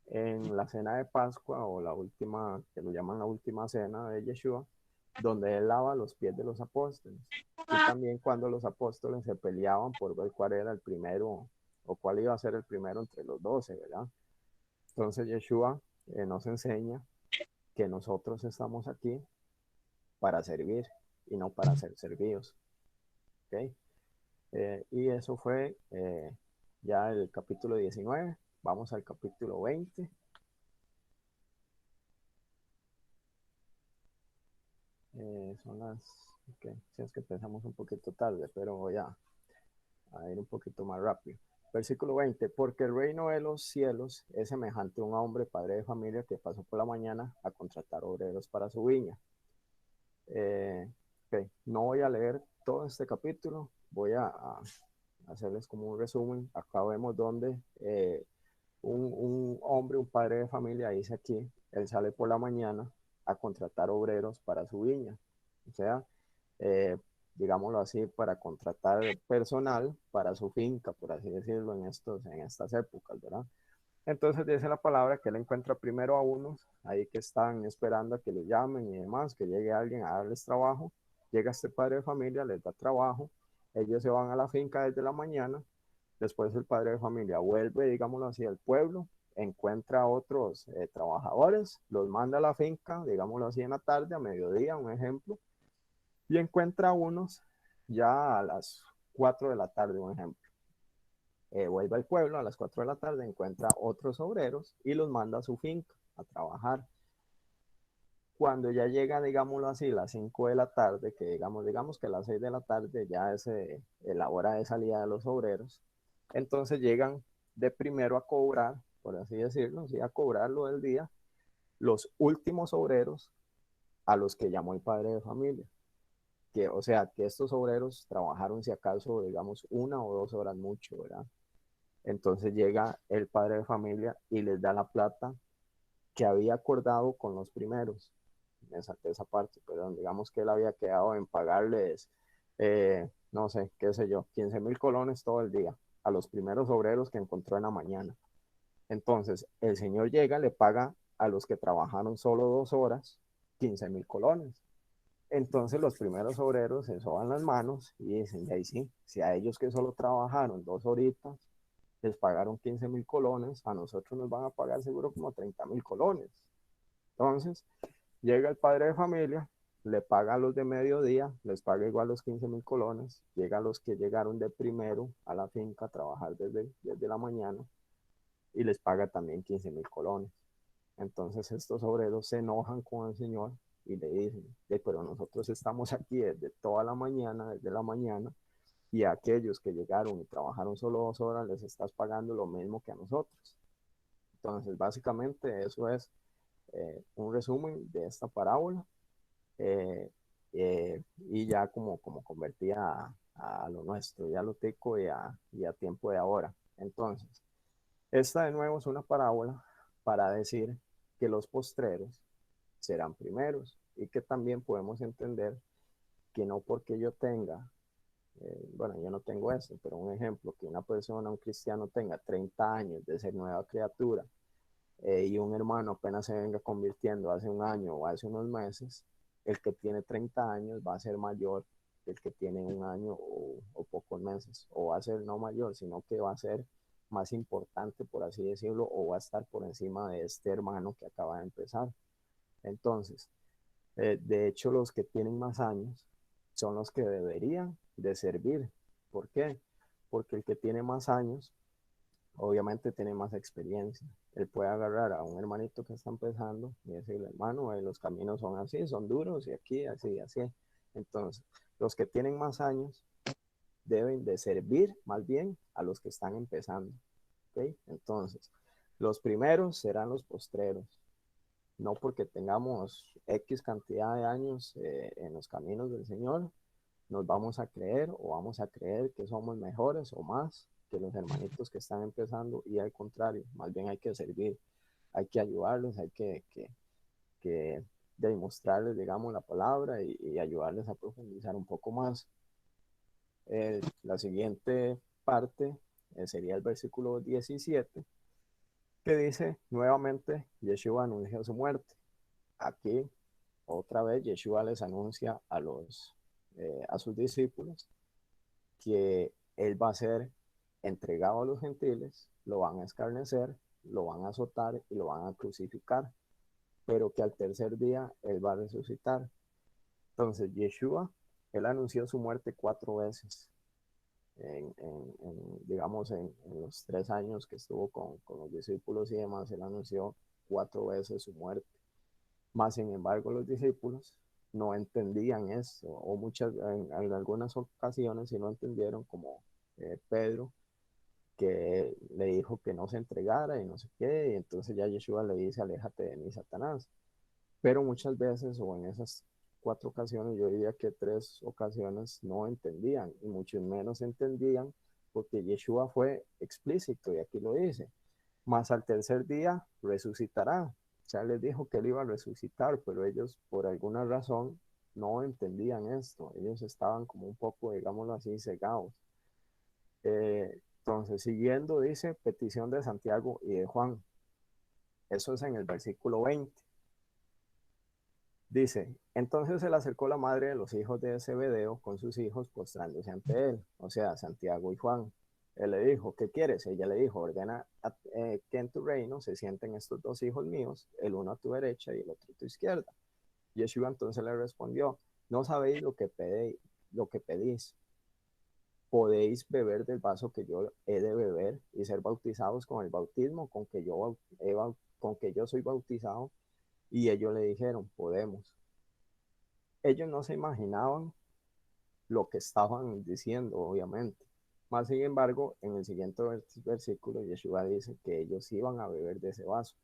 en la cena de Pascua, o la última, que lo llaman la última cena de Yeshua, donde él lava los pies de los apóstoles. Y también cuando los apóstoles se peleaban por ver cuál era el primero o cuál iba a ser el primero entre los 12, ¿verdad? Entonces Yeshua nos enseña que nosotros estamos aquí para servir y no para ser servidos. ¿Okay? Y eso fue ya el capítulo 19. Vamos al capítulo 20. Son las... Okay. Si es que empezamos un poquito tarde, pero voy a ir un poquito más rápido. versículo 20, porque el reino de los cielos es semejante a un hombre, padre de familia, que pasó por la mañana a contratar obreros para su viña. Ok, no voy a leer todo este capítulo, voy a hacerles como un resumen. Acá vemos donde un hombre, un padre de familia, dice aquí, él sale por la mañana a contratar obreros para su viña. O sea, eh, digámoslo así, para contratar personal para su finca, por así decirlo, en estas épocas, ¿verdad? Entonces dice la palabra que él encuentra primero a unos ahí que están esperando a que lo llamen y demás, que llegue alguien a darles trabajo. Llega este padre de familia, les da trabajo, ellos se van a la finca desde la mañana. Después el padre de familia vuelve, digámoslo así, al pueblo, encuentra a otros trabajadores, los manda a la finca, digámoslo así, en la tarde, a mediodía, un ejemplo, y encuentra a unos ya a las 4 de la tarde, un ejemplo. Vuelve al pueblo a las 4 de la tarde, encuentra otros obreros y los manda a su finca a trabajar. Cuando ya llega, digámoslo así, las 5 de la tarde, que digamos que a las 6 de la tarde ya es la hora de salida de los obreros, entonces llegan de primero a cobrar, por así decirlo, ¿sí? A cobrar lo del día, los últimos obreros a los que llamó el padre de familia. Que, o sea, que estos obreros trabajaron si acaso, digamos, 1 o 2 horas mucho, ¿verdad? Entonces llega el padre de familia y les da la plata que había acordado con los primeros. Esa parte, perdón, digamos que él había quedado en pagarles, no sé, qué sé yo, 15,000 colones todo el día a los primeros obreros que encontró en la mañana. Entonces, el señor llega, le paga a los que trabajaron solo 2 horas 15,000 colones. Entonces, los primeros obreros se soban las manos y dicen, y ahí sí, si a ellos que solo trabajaron 2 horitas, les pagaron 15,000 colones, a nosotros nos van a pagar seguro como 30,000 colones. Entonces, llega el padre de familia, le paga a los de mediodía, les paga igual los 15,000 colones, llega a los que llegaron de primero a la finca a trabajar desde la mañana y les paga también 15,000 colones. Entonces estos obreros se enojan con el señor y le dicen, pero nosotros estamos aquí desde toda la mañana, desde la mañana, y a aquellos que llegaron y trabajaron solo 2 horas les estás pagando lo mismo que a nosotros. Entonces básicamente eso es un resumen de esta parábola. Y ya como convertía a lo nuestro, ya lo tico y a tiempo de ahora. Entonces, esta de nuevo es una parábola para decir que los postreros serán primeros y que también podemos entender que no porque yo tenga, bueno, yo no tengo eso, pero un ejemplo, que una persona, un cristiano tenga 30 años de ser nueva criatura y un hermano apenas se venga convirtiendo hace un año o hace unos meses, el que tiene 30 años va a ser mayor que el que tiene un año o pocos meses, o va a ser no mayor, sino que va a ser más importante, por así decirlo, o va a estar por encima de este hermano que acaba de empezar. Entonces, de hecho, los que tienen más años son los que deberían de servir. ¿Por qué? Porque el que tiene más años obviamente tiene más experiencia. Él puede agarrar a un hermanito que está empezando y decirle, hermano, los caminos son así, son duros y aquí, así, así. Entonces, los que tienen más años deben de servir más bien a los que están empezando. ¿Okay? Entonces, los primeros serán los postreros. No porque tengamos X cantidad de años en los caminos del Señor, nos vamos a creer o vamos a creer que somos mejores o más que los hermanitos que están empezando, y al contrario, más bien hay que servir, hay que ayudarles, hay que demostrarles, digamos, la palabra y ayudarles a profundizar un poco más. La siguiente parte sería el versículo 17, que dice, nuevamente Yeshua anuncia su muerte. Aquí, otra vez, Yeshua les anuncia a sus discípulos que él va a ser entregado a los gentiles, lo van a escarnecer, lo van a azotar y lo van a crucificar, pero que al tercer día él va a resucitar. Entonces, Yeshua, él anunció su muerte 4 veces, digamos, en los 3 años que estuvo con los discípulos y demás, él anunció 4 veces su muerte. Más sin embargo, los discípulos no entendían eso, en algunas ocasiones sí no entendieron, como Pedro, que le dijo que no se entregara y no sé qué, y entonces ya Yeshua le dice, aléjate de mí, Satanás. Pero muchas veces, o en esas 4 ocasiones, yo diría que 3 ocasiones no entendían, y muchos menos entendían, porque Yeshua fue explícito, y aquí lo dice, mas al tercer día resucitará. O sea, les dijo que él iba a resucitar, pero ellos por alguna razón no entendían esto. Ellos estaban como un poco, digámoslo así, cegados. Entonces, siguiendo, dice, petición de Santiago y de Juan. Eso es en el versículo 20. Dice, entonces se le acercó la madre de los hijos de Zebedeo con sus hijos postrándose ante él, o sea, Santiago y Juan. Él le dijo, ¿qué quieres? Ella le dijo, ordena que en tu reino se sienten estos 2 hijos míos, el uno a tu derecha y el otro a tu izquierda. Yeshua entonces le respondió, no sabéis lo que pedís. Podéis beber del vaso que yo he de beber y ser bautizados con el bautismo con que yo soy bautizado. Y ellos le dijeron, podemos. Ellos no se imaginaban lo que estaban diciendo, obviamente. Más sin embargo, en el siguiente versículo, Yeshua dice que ellos iban a beber de ese vaso.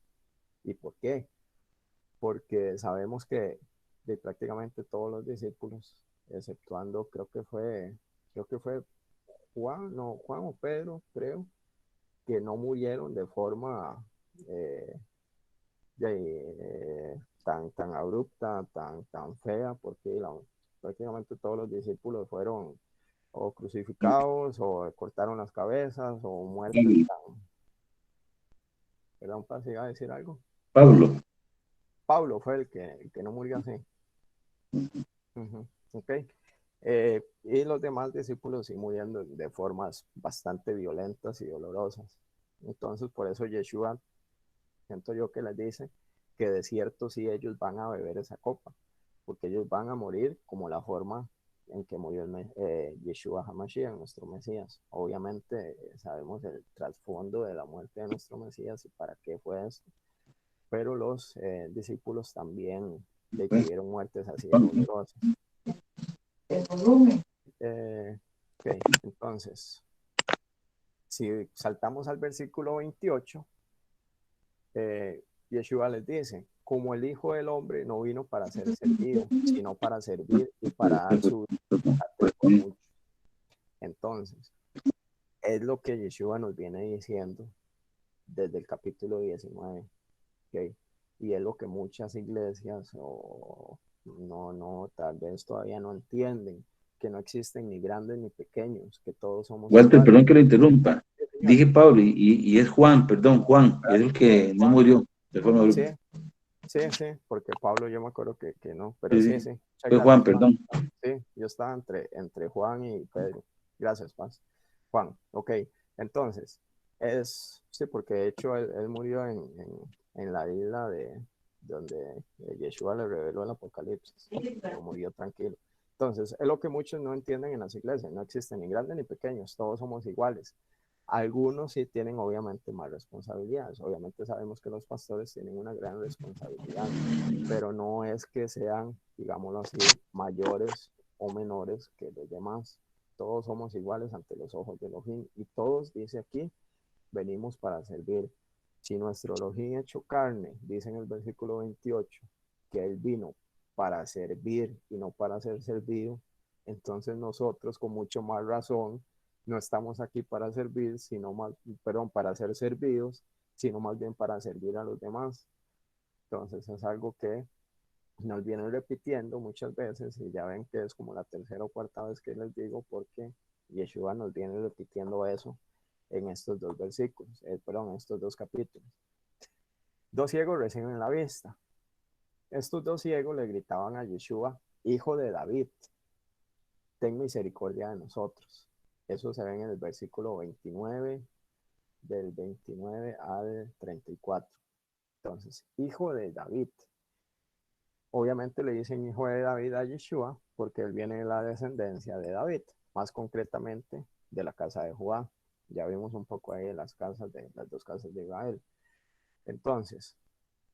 ¿Y por qué? Porque sabemos que de prácticamente todos los discípulos, exceptuando, creo que fue Juan, no, Juan o Pedro, creo, que no murieron de forma eh, tan abrupta, tan fea, porque prácticamente todos los discípulos fueron o crucificados, o cortaron las cabezas, o muertes Y tan... Perdón, ¿si iba a decir algo? Pablo, Pablo fue el que no murió así. Ok. Y los demás discípulos sí muriendo de formas bastante violentas y dolorosas. Entonces, por eso Yeshua, siento yo que les dice que de cierto sí ellos van a beber esa copa, porque ellos van a morir como la forma en que murió Yeshua HaMashiach, nuestro Mesías. Obviamente sabemos el trasfondo de la muerte de nuestro Mesías y para qué fue esto, pero los discípulos también tuvieron muertes así de dolorosas. Ok, entonces, si saltamos al versículo 28, Yeshua les dice, como el Hijo del Hombre no vino para ser servido, sino para servir y para dar su vida por muchos. Entonces, es lo que Yeshua nos viene diciendo desde el capítulo 19, ¿okay? Y es lo que muchas iglesias tal vez todavía no entienden, que no existen ni grandes ni pequeños, que todos somos Walter, iguales. perdón que lo interrumpa. Sí, señor. Dije Pablo y es Juan, perdón, Juan, es el que no murió de forma Sí, abrupta. sí, porque Pablo yo me acuerdo que no, pero Sí, sí, sí, sí. Muchas fue Juan, gracias, Juan. perdón. Sí, yo estaba entre Juan y Pedro. Gracias, Paz. Juan, ok. Entonces, sí, porque de hecho él murió en la isla de donde Yeshua le reveló el Apocalipsis, pero murió tranquilo. Entonces, es lo que muchos no entienden en las iglesias, no existen ni grandes ni pequeños, todos somos iguales. Algunos sí tienen obviamente más responsabilidades, obviamente sabemos que los pastores tienen una gran responsabilidad, pero no es que sean, digámoslo así, mayores o menores que los demás. Todos somos iguales ante los ojos de Elohim y todos, dice aquí, venimos para servir. Si nuestro Elohim hecho carne, dice en el versículo 28, que Él vino para servir y no para ser servido, entonces nosotros con mucho más razón no estamos aquí para servir, para ser servidos, sino más bien para servir a los demás. Entonces es algo que nos vienen repitiendo muchas veces y ya ven que es como la tercera o cuarta vez que les digo porque Yeshua nos viene repitiendo eso en estos 2 versículos, en estos 2 capítulos. 2 ciegos reciben la vista. Estos 2 ciegos le gritaban a Yeshua, hijo de David, ten misericordia de nosotros. Eso se ve en el versículo 29, del 29 al 34. Entonces, hijo de David. Obviamente le dicen hijo de David a Yeshua porque él viene de la descendencia de David, más concretamente de la casa de Judá. Ya vimos un poco ahí de las 2 casas de Israel. Entonces,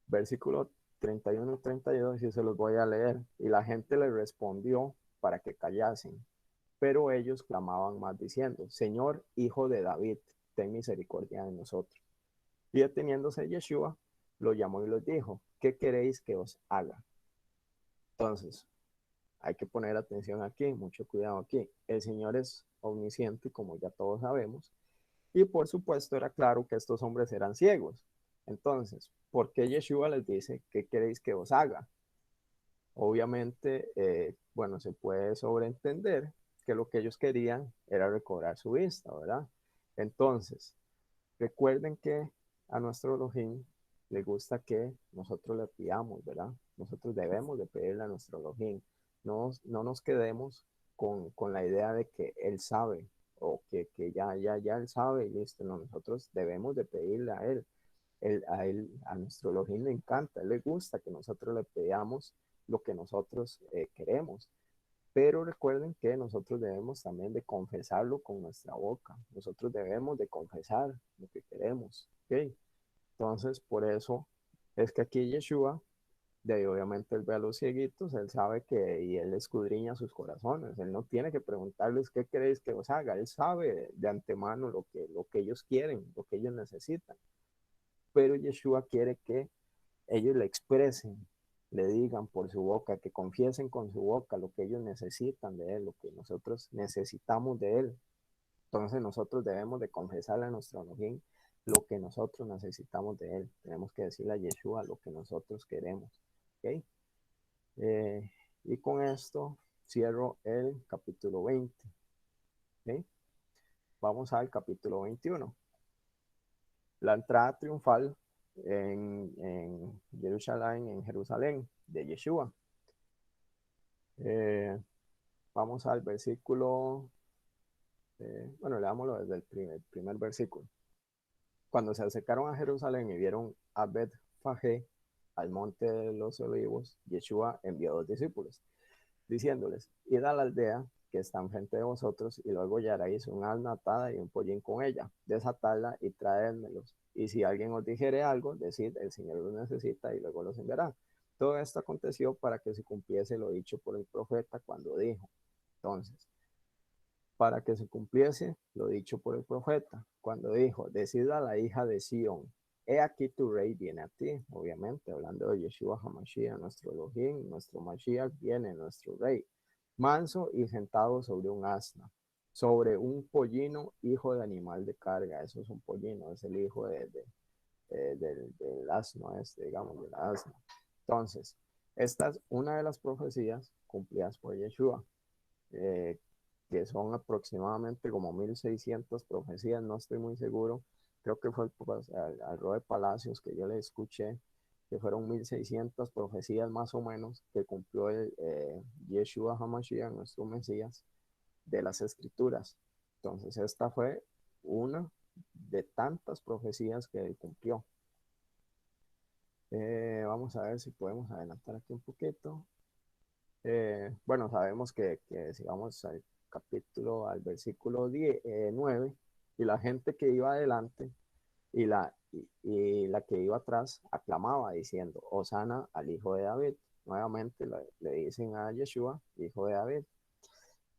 versículo 31 y 32, y se los voy a leer. Y la gente le respondió para que callasen, pero ellos clamaban más diciendo, Señor, hijo de David, ten misericordia de nosotros. Y deteniéndose Yeshua, lo llamó y les dijo, ¿qué queréis que os haga? Entonces, hay que poner atención aquí, mucho cuidado aquí. El Señor es omnisciente, como ya todos sabemos, y por supuesto era claro que estos hombres eran ciegos. Entonces, ¿por qué Yeshua les dice, ¿qué queréis que os haga? Obviamente, bueno, se puede sobreentender que lo que ellos querían era recobrar su vista, ¿verdad? Entonces, recuerden que a nuestro Elohim le gusta que nosotros le pidamos, ¿verdad? Nosotros debemos de pedirle a nuestro Elohim. No nos quedemos con la idea de que Él sabe o que ya Él sabe y listo. No, nosotros debemos de pedirle a Él. A nuestro Elohim le encanta, a Él le gusta que nosotros le pedamos lo que nosotros queremos. Pero recuerden que nosotros debemos también de confesarlo con nuestra boca. Nosotros debemos de confesar lo que queremos. ¿Ok? Entonces, por eso es que aquí Yeshua, de obviamente él ve a los cieguitos, él sabe que, y él escudriña sus corazones. Él no tiene que preguntarles qué queréis que os haga. Él sabe de antemano lo que ellos quieren, lo que ellos necesitan. Pero Yeshua quiere que ellos le expresen, le digan por su boca, que confiesen con su boca lo que ellos necesitan de Él, lo que nosotros necesitamos de Él. Entonces nosotros debemos de confesarle a nuestro Elohim lo que nosotros necesitamos de Él. Tenemos que decirle a Yeshua lo que nosotros queremos. ¿Okay? Y con esto cierro el capítulo 20. ¿Okay? Vamos al capítulo 21. La entrada triunfal en Jerusalén, de Yeshua. Vamos al versículo, bueno, leámoslo desde el primer versículo. Cuando se acercaron a Jerusalén y vieron a Betfagé, al monte de los olivos, Yeshua envió 2 discípulos, diciéndoles, id a la aldea que está enfrente de vosotros, y luego hallaréis un asna atada y un pollín con ella, desatadla y traédmelos. Y si alguien os dijere algo, decid, el Señor los necesita, y luego los enviará. Todo esto aconteció para que se cumpliese lo dicho por el profeta cuando dijo. Entonces, para que se cumpliese lo dicho por el profeta, cuando dijo, decid a la hija de Sión, he aquí tu rey viene a ti, obviamente, hablando de Yeshua HaMashiach, nuestro Elohim, nuestro Mashiach, viene nuestro rey, manso y sentado sobre un asna, sobre un pollino, hijo de animal de carga. Eso es un pollino, es el hijo del asno, digamos, del asno. Entonces, esta es una de las profecías cumplidas por Yeshua, eh, que son aproximadamente como 1600 profecías, no estoy muy seguro, creo que fue pues, al Roe Palacios que yo le escuché, que fueron 1600 profecías más o menos que cumplió el Yeshua HaMashiach, nuestro Mesías, de las Escrituras. Entonces esta fue una de tantas profecías que él cumplió. Vamos a ver si podemos adelantar aquí un poquito. Bueno, sabemos que si vamos al capítulo, al versículo 9, y la gente que iba adelante y la que iba atrás aclamaba diciendo, Hosana al hijo de David. Nuevamente le dicen a Yeshua, hijo de David,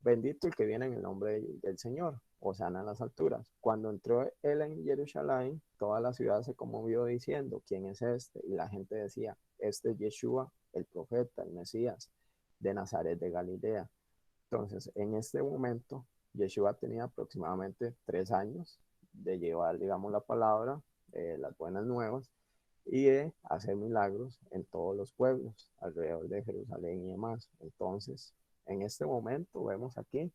bendito el que viene en el nombre del Señor, Hosana en las alturas. Cuando entró él en Jerusalén, toda la ciudad se conmovió diciendo, ¿quién es este? Y la gente decía, este es Yeshua, el profeta, el Mesías de Nazaret de Galilea. Entonces, en este momento, Yeshua tenía aproximadamente 3 años de llevar, digamos, la palabra, las buenas nuevas, y de hacer milagros en todos los pueblos alrededor de Jerusalén y demás. Entonces, en este momento vemos aquí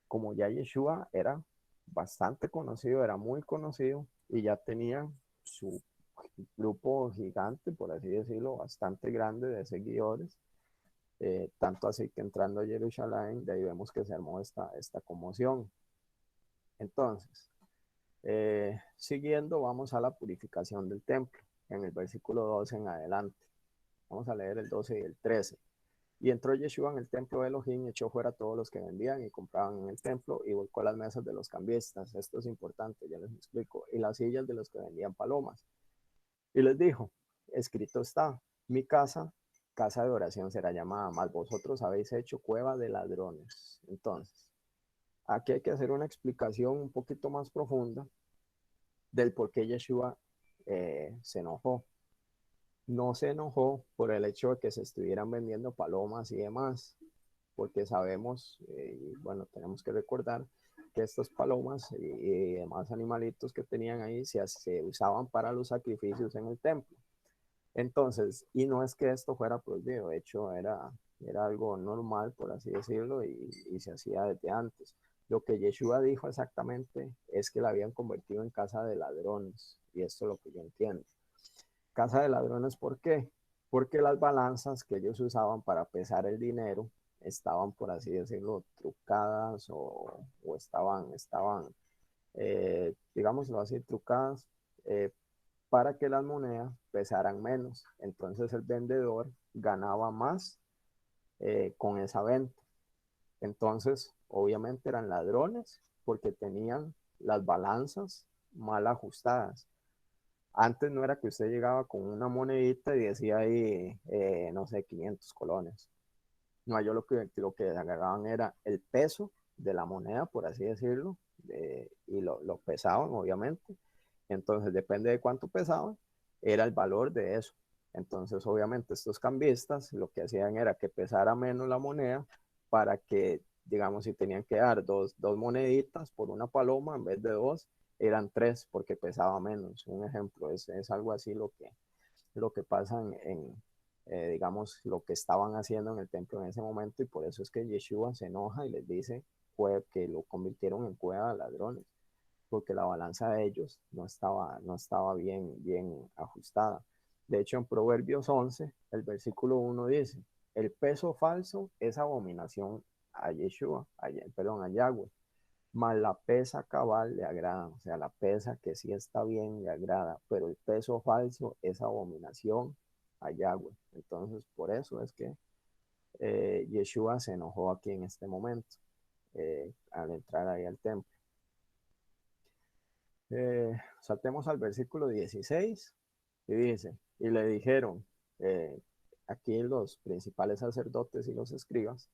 como ya Yeshua era bastante conocido, era muy conocido y ya tenía su grupo gigante, por así decirlo, bastante grande de seguidores. Tanto así que entrando a Jerusalén, de ahí vemos que se armó esta conmoción. Entonces, siguiendo, vamos a la purificación del templo, en el versículo 12 en adelante. Vamos a leer el 12 y el 13. Y entró Yeshua en el templo de Elohim y echó fuera a todos los que vendían y compraban en el templo y volcó las mesas de los cambistas. Esto es importante, ya les explico. Y las sillas de los que vendían palomas. Y les dijo, escrito está, mi casa, casa de oración será llamada, mas vosotros habéis hecho cueva de ladrones. Entonces, aquí hay que hacer una explicación un poquito más profunda del por qué Yeshua se enojó. No se enojó por el hecho de que se estuvieran vendiendo palomas y demás, porque sabemos, y bueno, tenemos que recordar que estas palomas y demás animalitos que tenían ahí se usaban para los sacrificios en el templo. Entonces, y no es que esto fuera prohibido, de hecho era algo normal, por así decirlo, y se hacía desde antes. Lo que Yeshua dijo exactamente es que la habían convertido en casa de ladrones, y esto es lo que yo entiendo. Casa de ladrones, ¿por qué? Porque las balanzas que ellos usaban para pesar el dinero estaban, por así decirlo, trucadas o estaban digámoslo así, trucadas para que las monedas pesaran menos. Entonces el vendedor ganaba más con esa venta. Entonces, obviamente eran ladrones porque tenían las balanzas mal ajustadas. Antes no era que usted llegaba con una monedita y decía ahí, no sé, 500 colones. No, yo lo que agarraban era el peso de la moneda, por así decirlo, y lo pesaban, obviamente. Entonces, depende de cuánto pesaban, era el valor de eso. Entonces, obviamente, estos cambistas lo que hacían era que pesara menos la moneda para que, digamos, si tenían que dar dos moneditas por una paloma en vez de dos, eran tres porque pesaba menos. Un ejemplo, es algo así lo que pasa digamos, lo que estaban haciendo en el templo en ese momento, y por eso es que Yeshua se enoja y les dice que lo convirtieron en cueva de ladrones, porque la balanza de ellos no estaba bien ajustada. De hecho, en Proverbios 11, el versículo 1 dice, el peso falso es abominación a Yeshua, perdón, a Yahweh, mas la pesa cabal le agrada, o sea, la pesa que sí está bien le agrada, pero el peso falso es abominación a Yahweh. Entonces, por eso es que Yeshua se enojó aquí en este momento, al entrar ahí al templo. Saltemos al versículo 16 y dice, y le dijeron, aquí los principales sacerdotes y los escribas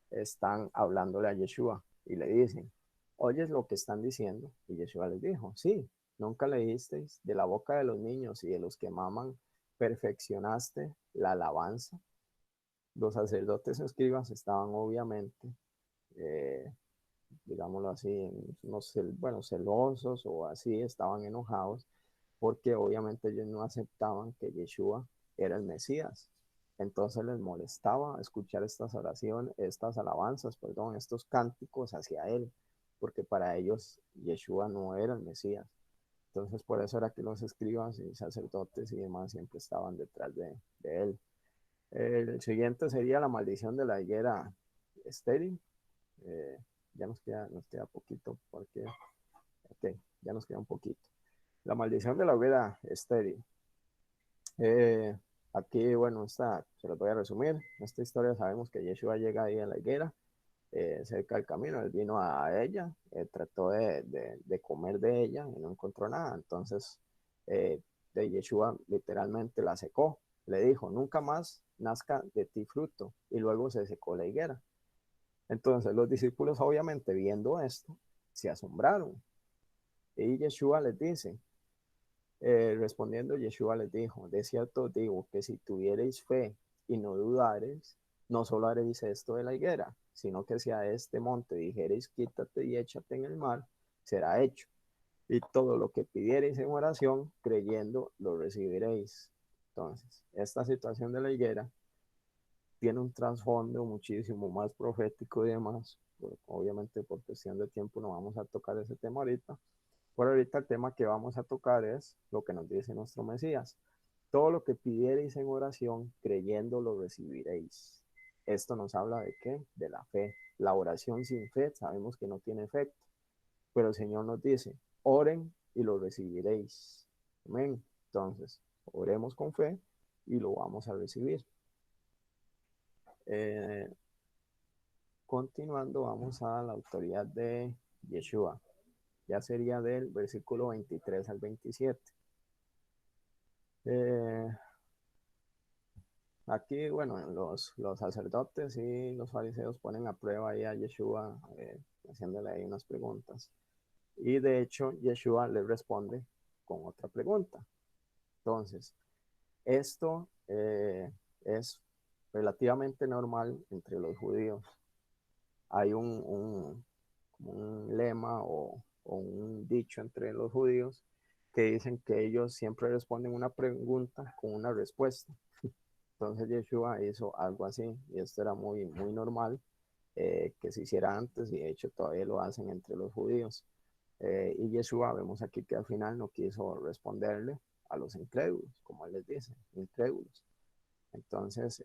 están hablándole a Yeshua y le dicen, ¿oyes lo que están diciendo? Y Yeshua les dijo, sí, nunca leísteis de la boca de los niños y de los que maman, perfeccionaste la alabanza. Los sacerdotes escribas estaban obviamente, eh, digámoslo así, no sé, bueno, celosos o así, estaban enojados porque obviamente ellos no aceptaban que Yeshua era el Mesías. Entonces les molestaba escuchar estas oraciones, estas alabanzas, perdón, estos cánticos hacia él, porque para ellos Yeshua no era el Mesías. Entonces por eso era que los escribas y sacerdotes y demás siempre estaban detrás de él. El siguiente sería la maldición de la higuera estéril. Eh, ya nos queda poquito porque, ok, ya nos queda un poquito. La maldición de la higuera estéril. Eh, Aquí, bueno, se lo voy a resumir. En esta historia sabemos que Yeshua llega ahí a la higuera, cerca del camino. Él vino a ella, trató de comer de ella y no encontró nada. Entonces, de Yeshua literalmente la secó. Le dijo, nunca más nazca de ti fruto. Y luego se secó la higuera. Entonces, los discípulos, obviamente, viendo esto, se asombraron. Y Yeshua les dice, respondiendo, Yeshua les dijo, de cierto os digo que si tuviereis fe y no dudareis, no solo haréis esto de la higuera, sino que si a este monte dijereis, quítate y échate en el mar, será hecho. Y todo lo que pidiereis en oración, creyendo, lo recibiréis. Entonces, esta situación de la higuera tiene un trasfondo muchísimo más profético y demás. Obviamente, por cuestión de tiempo, no vamos a tocar ese tema ahorita. Por ahorita el tema que vamos a tocar es lo que nos dice nuestro Mesías. Todo lo que pidiereis en oración, creyendo lo recibiréis. Esto nos habla de qué? De la fe. La oración sin fe sabemos que no tiene efecto, pero el Señor nos dice, oren y lo recibiréis. Amén. Entonces, oremos con fe y lo vamos a recibir. Eh, Continuando, vamos a la autoridad de Yeshua. Ya sería del versículo 23 al 27. Eh, Aquí, bueno, los sacerdotes y los fariseos ponen a prueba ahí a Yeshua, haciéndole ahí unas preguntas. Y de hecho, Yeshua les responde con otra pregunta. Entonces, esto es relativamente normal entre los judíos. Hay un lema o un dicho entre los judíos que dicen que ellos siempre responden una pregunta con una respuesta. Entonces Yeshua hizo algo así y esto era muy normal que se hiciera antes y de hecho todavía lo hacen entre los judíos. Y Yeshua vemos aquí que al final no quiso responderle a los incrédulos, como él les dice, incrédulos. Entonces,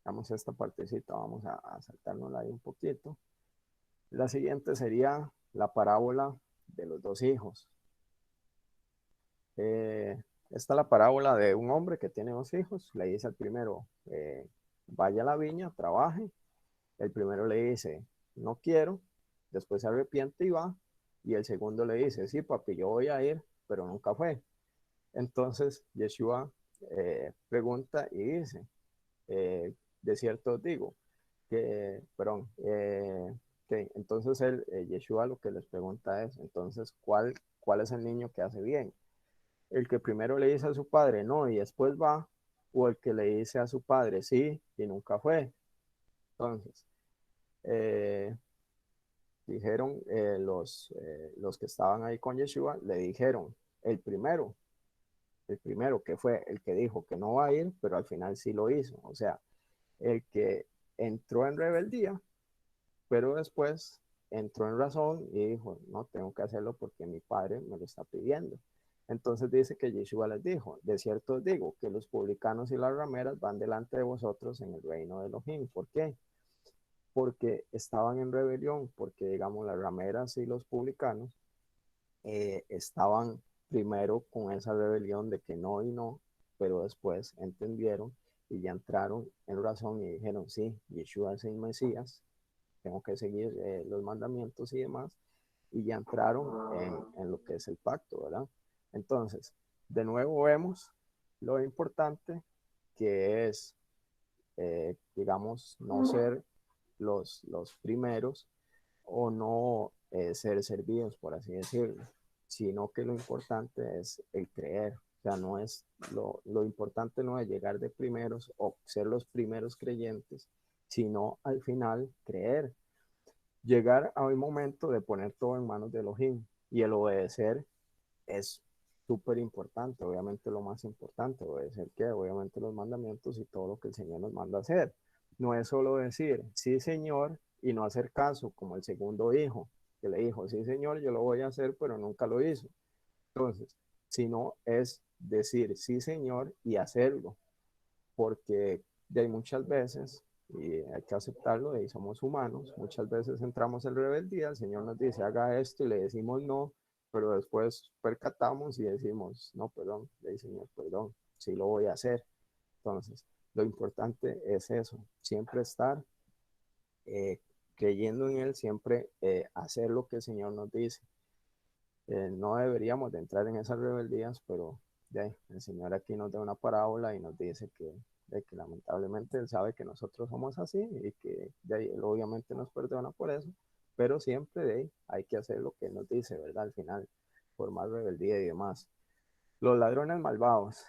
vamos a esta partecita, vamos a saltárnosla ahí un poquito. La siguiente sería la parábola de los dos hijos. Esta es la parábola de un hombre que tiene dos hijos. Le dice al primero, vaya a la viña, trabaje. El primero le dice, no quiero. Después se arrepiente y va. Y el segundo le dice, sí, papi, yo voy a ir, pero nunca fue. Entonces Yeshua pregunta y dice, de cierto os digo, que entonces Yeshua lo que les pregunta es, entonces, ¿cuál es el niño que hace bien? ¿El que primero le dice a su padre no y después va? ¿O el que le dice a su padre sí y nunca fue? Entonces, eh, dijeron los que estaban ahí con Yeshua, le dijeron, el primero que fue el que dijo que no va a ir, pero al final sí lo hizo. O sea, el que entró en rebeldía, pero después entró en razón y dijo, no, tengo que hacerlo porque mi padre me lo está pidiendo. Entonces dice que Yeshua les dijo, de cierto os digo que los publicanos y las rameras van delante de vosotros en el reino de Elohim. ¿Por qué? Porque estaban en rebelión, porque digamos las rameras y los publicanos estaban primero con esa rebelión de que no y no, pero después entendieron y ya entraron en razón y dijeron, sí, Yeshua es el Mesías, tengo que seguir los mandamientos y demás, y ya entraron en lo que es el pacto, ¿verdad? Entonces, de nuevo vemos lo importante que es, digamos, no ser los primeros o no ser servidos, por así decirlo, sino que lo importante es el creer. O sea, no es lo importante no es llegar de primeros o ser los primeros creyentes, sino al final creer. Llegar a un momento de poner todo en manos de Elohim y el obedecer es súper importante, obviamente lo más importante, obedecer que obviamente los mandamientos y todo lo que el Señor nos manda a hacer. No es solo decir, sí Señor, y no hacer caso, como el segundo hijo, que le dijo, sí Señor, yo lo voy a hacer, pero nunca lo hizo. Entonces, sino es decir, sí Señor, y hacerlo, porque de muchas veces, y hay que aceptarlo, y somos humanos, muchas veces entramos en rebeldía, el Señor nos dice, haga esto, y le decimos no, pero después percatamos y decimos, no, perdón, le dice Señor, perdón, sí lo voy a hacer. Entonces, lo importante es eso, siempre estar eh, creyendo en Él, siempre hacer lo que el Señor nos dice. No deberíamos de entrar en esas rebeldías, pero el Señor aquí nos da una parábola y nos dice que lamentablemente Él sabe que nosotros somos así y que Él obviamente nos perdona por eso, pero siempre hay que hacer lo que Él nos dice, ¿verdad? Al final, por más rebeldía y demás. Los ladrones malvados.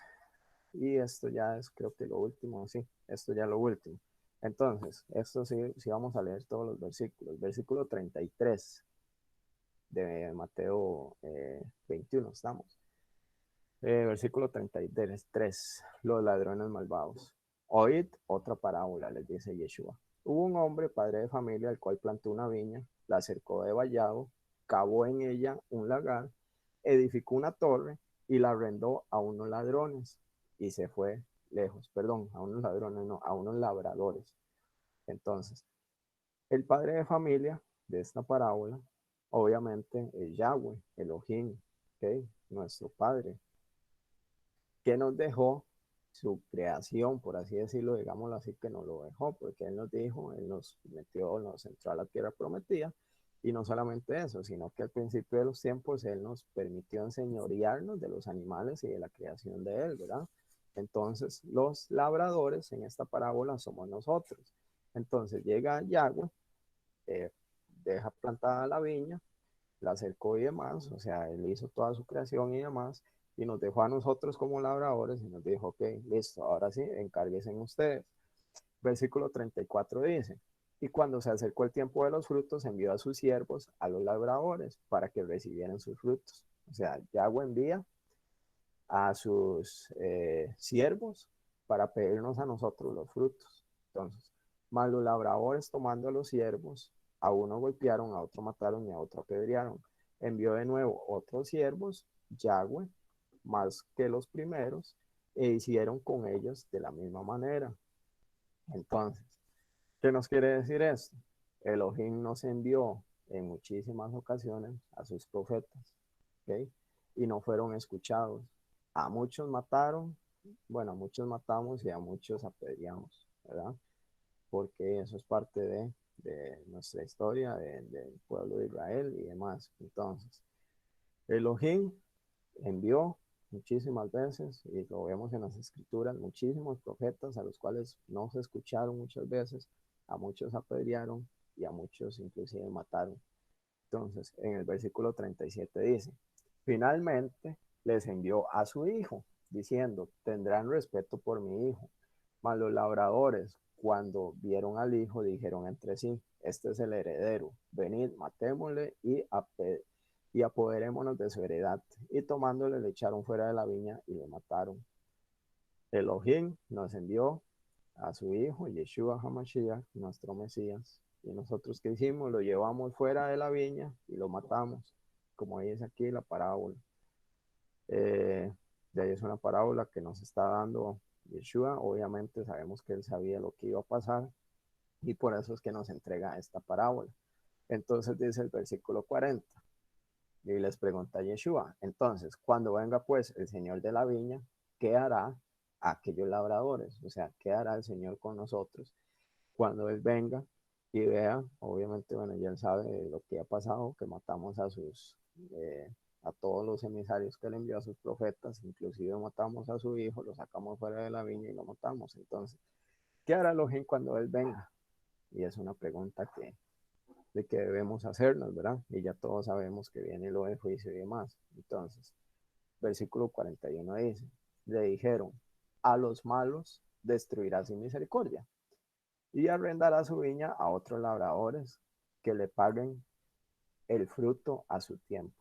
Y esto ya es, creo que lo último, sí, esto ya es lo último. Entonces, esto sí, sí vamos a leer todos los versículos. Versículo 33 de Mateo 21 estamos. Versículo 33, los ladrones malvados. Oíd otra parábola, les dice Yeshua. Hubo un hombre, padre de familia, el cual plantó una viña, la cercó de vallado, cavó en ella un lagar, edificó una torre y la arrendó a unos ladrones y se fue lejos, perdón, a unos ladrones, no, a unos labradores. Entonces, el padre de familia de esta parábola, obviamente, es Yahweh, Elohim, ¿okay? Nuestro Padre, que nos dejó su creación, por así decirlo, digámoslo así, que nos lo dejó, porque Él nos dijo, Él nos metió, nos entró a la tierra prometida, y no solamente eso, sino que al principio de los tiempos Él nos permitió enseñorearnos de los animales y de la creación de Él, ¿verdad? Entonces, los labradores en esta parábola somos nosotros. Entonces llega Yahweh, eh, deja plantada la viña, la acercó y demás, o sea, él hizo toda su creación y demás, y nos dejó a nosotros como labradores y nos dijo, ok, listo, ahora sí, encárguense en ustedes. Versículo 34 dice, y cuando se acercó el tiempo de los frutos, envió a sus siervos, a los labradores, para que recibieran sus frutos. O sea, Yahweh envía a sus siervos para pedirnos a nosotros los frutos. Entonces, más los labradores tomando a los siervos, a uno golpearon, a otro mataron y a otro apedrearon. Envió de nuevo otros siervos, Yahweh, más que los primeros, e hicieron con ellos de la misma manera. Entonces, ¿qué nos quiere decir esto? Elohim nos envió en muchísimas ocasiones a sus profetas, ¿ok? Y no fueron escuchados. A muchos mataron, bueno, a muchos matamos y a muchos apedreamos, ¿verdad? Porque eso es parte de nuestra historia, del pueblo de Israel y demás. Entonces, Elohim envió muchísimas veces, y lo vemos en las escrituras, muchísimos profetas a los cuales no se escucharon muchas veces, a muchos apedrearon y a muchos inclusive mataron. Entonces, en el versículo 37 dice, finalmente les envió a su hijo, diciendo, tendrán respeto por mi hijo. Mas los labradores, cuando vieron al hijo, dijeron entre sí, este es el heredero, venid, matémosle y apoderémonos de su heredad. Y tomándole le echaron fuera de la viña y lo mataron. Elohim nos envió a su hijo, Yeshua HaMashiach, nuestro Mesías. Y nosotros, ¿qué hicimos? Lo llevamos fuera de la viña y lo matamos, como dice aquí la parábola. De ahí es una parábola que nos está dando Yeshua. Obviamente sabemos que él sabía lo que iba a pasar y por eso es que nos entrega esta parábola. Entonces dice el versículo 40 y les pregunta a Yeshua, entonces, cuando venga pues el Señor de la viña, ¿qué hará a aquellos labradores? O sea, ¿qué hará el Señor con nosotros cuando Él venga y vea? Obviamente, bueno, ya Él sabe lo que ha pasado, que matamos a todos los emisarios que Él envió a sus profetas, inclusive matamos a su hijo, lo sacamos fuera de la viña y lo matamos. Entonces, ¿qué hará Elohim cuando Él venga? Y es una pregunta que debemos hacernos, ¿verdad? Y ya todos sabemos que viene lo del juicio y demás. Entonces, versículo 41 dice, le dijeron, a los malos destruirá sin misericordia y arrendará su viña a otros labradores que le paguen el fruto a su tiempo.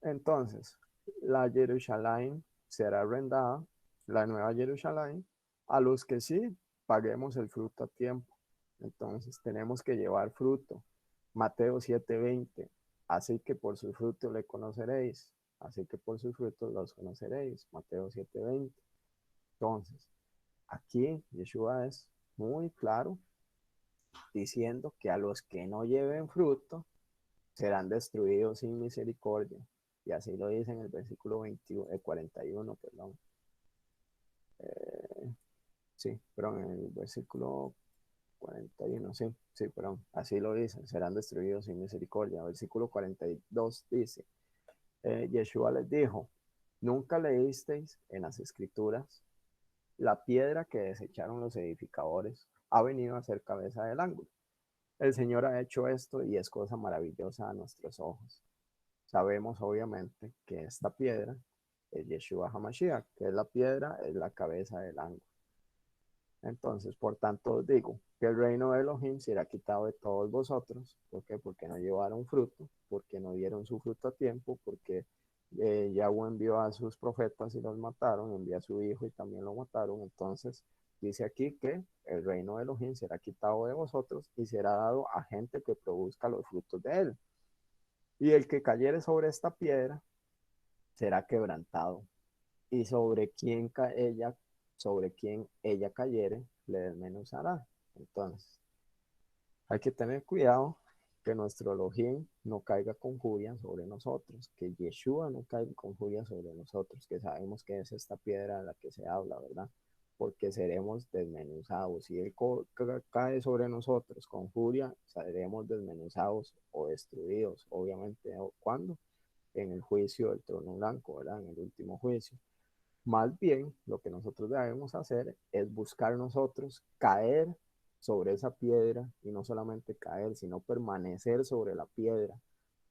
Entonces, la Jerusalén será arrendada, la nueva Jerusalén, a los que sí paguemos el fruto a tiempo. Entonces, tenemos que llevar fruto. Mateo 7:20. Así que por su fruto le conoceréis. Así que por sus frutos los conoceréis. Mateo 7:20. Entonces, aquí Yeshua es muy claro diciendo que a los que no lleven fruto serán destruidos sin misericordia. Y así lo dice en el versículo 41, perdón. Sí, perdón, en el versículo 41, sí, sí, perdón, así lo dice, serán destruidos sin misericordia. Versículo 42 dice, Yeshua les dijo, ¿nunca leísteis en las escrituras? La piedra que desecharon los edificadores ha venido a ser cabeza del ángulo. El Señor ha hecho esto y es cosa maravillosa a nuestros ojos. Sabemos obviamente que esta piedra es Yeshua HaMashiach, que es la piedra, es la cabeza del ángulo. Entonces, por tanto, os digo que el reino de Elohim será quitado de todos vosotros. ¿Por qué? Porque no llevaron fruto, porque no dieron su fruto a tiempo, porque Yahweh envió a sus profetas y los mataron, envió a su hijo y también lo mataron. Entonces, dice aquí que el reino de Elohim será quitado de vosotros y será dado a gente que produzca los frutos de él. Y el que cayere sobre esta piedra será quebrantado, y sobre quien ella cayere, le desmenuzará. Entonces, hay que tener cuidado que nuestro Elohim no caiga con furia sobre nosotros, que Yeshua no caiga con furia sobre nosotros, que sabemos que es esta piedra de la que se habla, ¿verdad? Porque seremos desmenuzados. Si Él cae sobre nosotros con furia, seremos desmenuzados o destruidos, obviamente. ¿Cuándo? En el juicio del trono blanco, ¿verdad? En el último juicio. Más bien, lo que nosotros debemos hacer es buscar nosotros caer sobre esa piedra y no solamente caer, sino permanecer sobre la piedra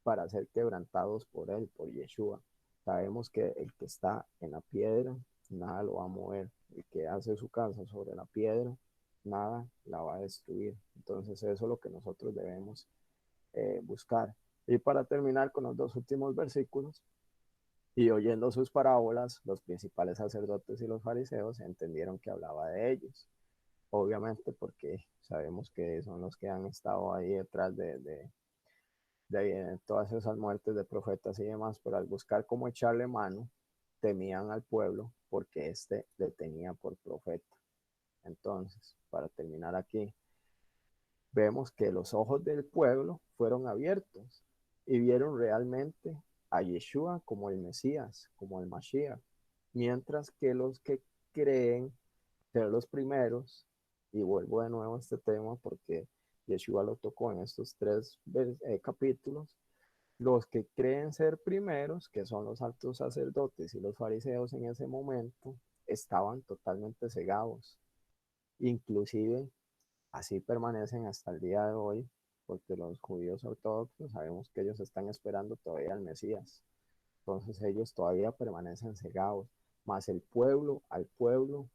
para ser quebrantados por él, por Yeshua. Sabemos que el que está en la piedra, nada lo va a mover. El que hace su casa sobre la piedra, nada la va a destruir. Entonces eso es lo que nosotros debemos buscar. Y para terminar con los dos últimos versículos, y oyendo sus parábolas, los principales sacerdotes y los fariseos entendieron que hablaba de ellos. Obviamente porque sabemos que son los que han estado ahí detrás de todas esas muertes de profetas y demás, pero al buscar cómo echarle mano, temían al pueblo porque éste le tenía por profeta. Entonces, para terminar aquí, vemos que los ojos del pueblo fueron abiertos y vieron realmente a Yeshua como el Mesías, como el Mashiach, mientras que los que creen ser los primeros, y vuelvo de nuevo a este tema porque Yeshua lo tocó en estos tres capítulos, los que creen ser primeros, que son los altos sacerdotes y los fariseos en ese momento, estaban totalmente cegados. Inclusive así permanecen hasta el día de hoy, porque los judíos ortodoxos sabemos que ellos están esperando todavía al Mesías. Entonces ellos todavía permanecen cegados, mas el pueblo, al pueblo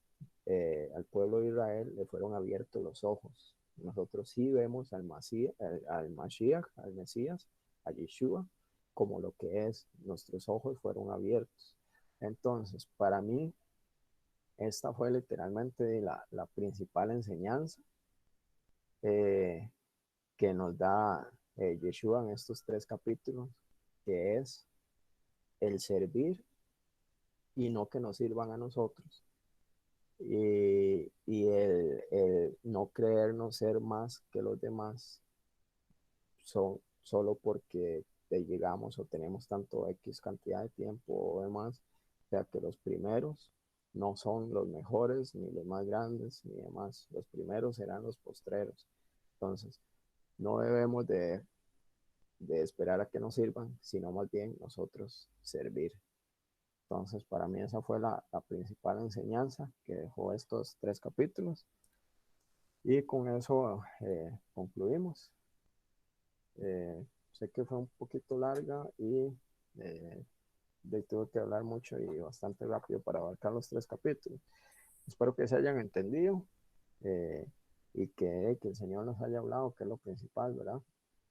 de Israel le fueron abiertos los ojos. Nosotros sí vemos al Mashiach, al Mesías, a Yeshua, como lo que es. Nuestros ojos fueron abiertos. Entonces, para mí, esta fue literalmente la principal enseñanza que nos da Yeshua en estos tres capítulos, que es el servir y no que nos sirvan a nosotros. Y el no creernos ser más que los demás solo porque llegamos o tenemos tanto X cantidad de tiempo o demás. O sea que los primeros no son los mejores, ni los más grandes, ni demás. Los primeros serán los postreros. Entonces, no debemos de esperar a que nos sirvan, sino más bien nosotros servir. Entonces, para mí esa fue la principal enseñanza que dejó estos tres capítulos. Y con eso concluimos. Sé que fue un poquito larga y tuve que hablar mucho y bastante rápido para abarcar los tres capítulos. Espero que se hayan entendido y que el Señor nos haya hablado, que es lo principal, ¿verdad?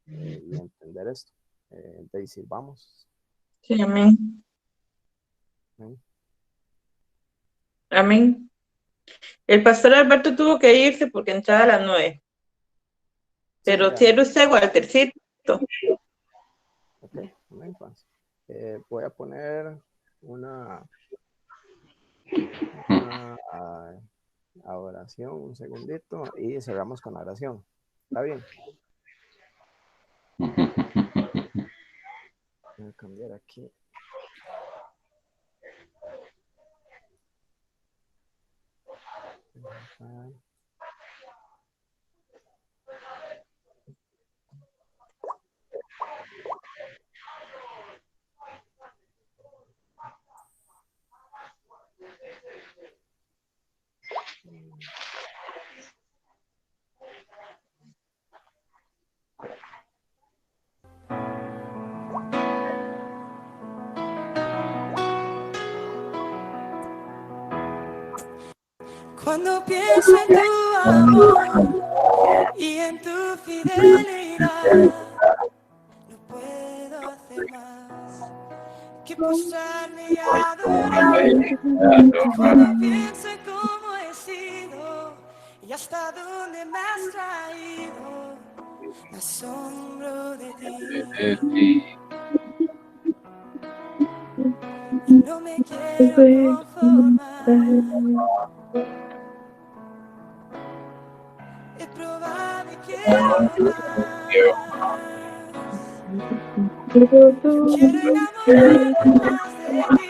Y entender esto. Daisy, vamos. Sí, amén. Amén. El pastor Alberto tuvo que irse porque entraba a las 9. Pero Sí, cierre usted, Waltercito. Ok, amén, pues. Voy a poner una oración, un segundito, y cerramos con la oración. ¿Está bien? Voy a cambiar aquí. Cuando pienso en tu amor y en tu fidelidad, no puedo hacer más que postrarme y adorar. Cuando pienso en cómo he sido y hasta dónde me has traído, me asombro de ti. Y no me quiero conformar. He probado y quiero más. Quiero enamorarme más de ti.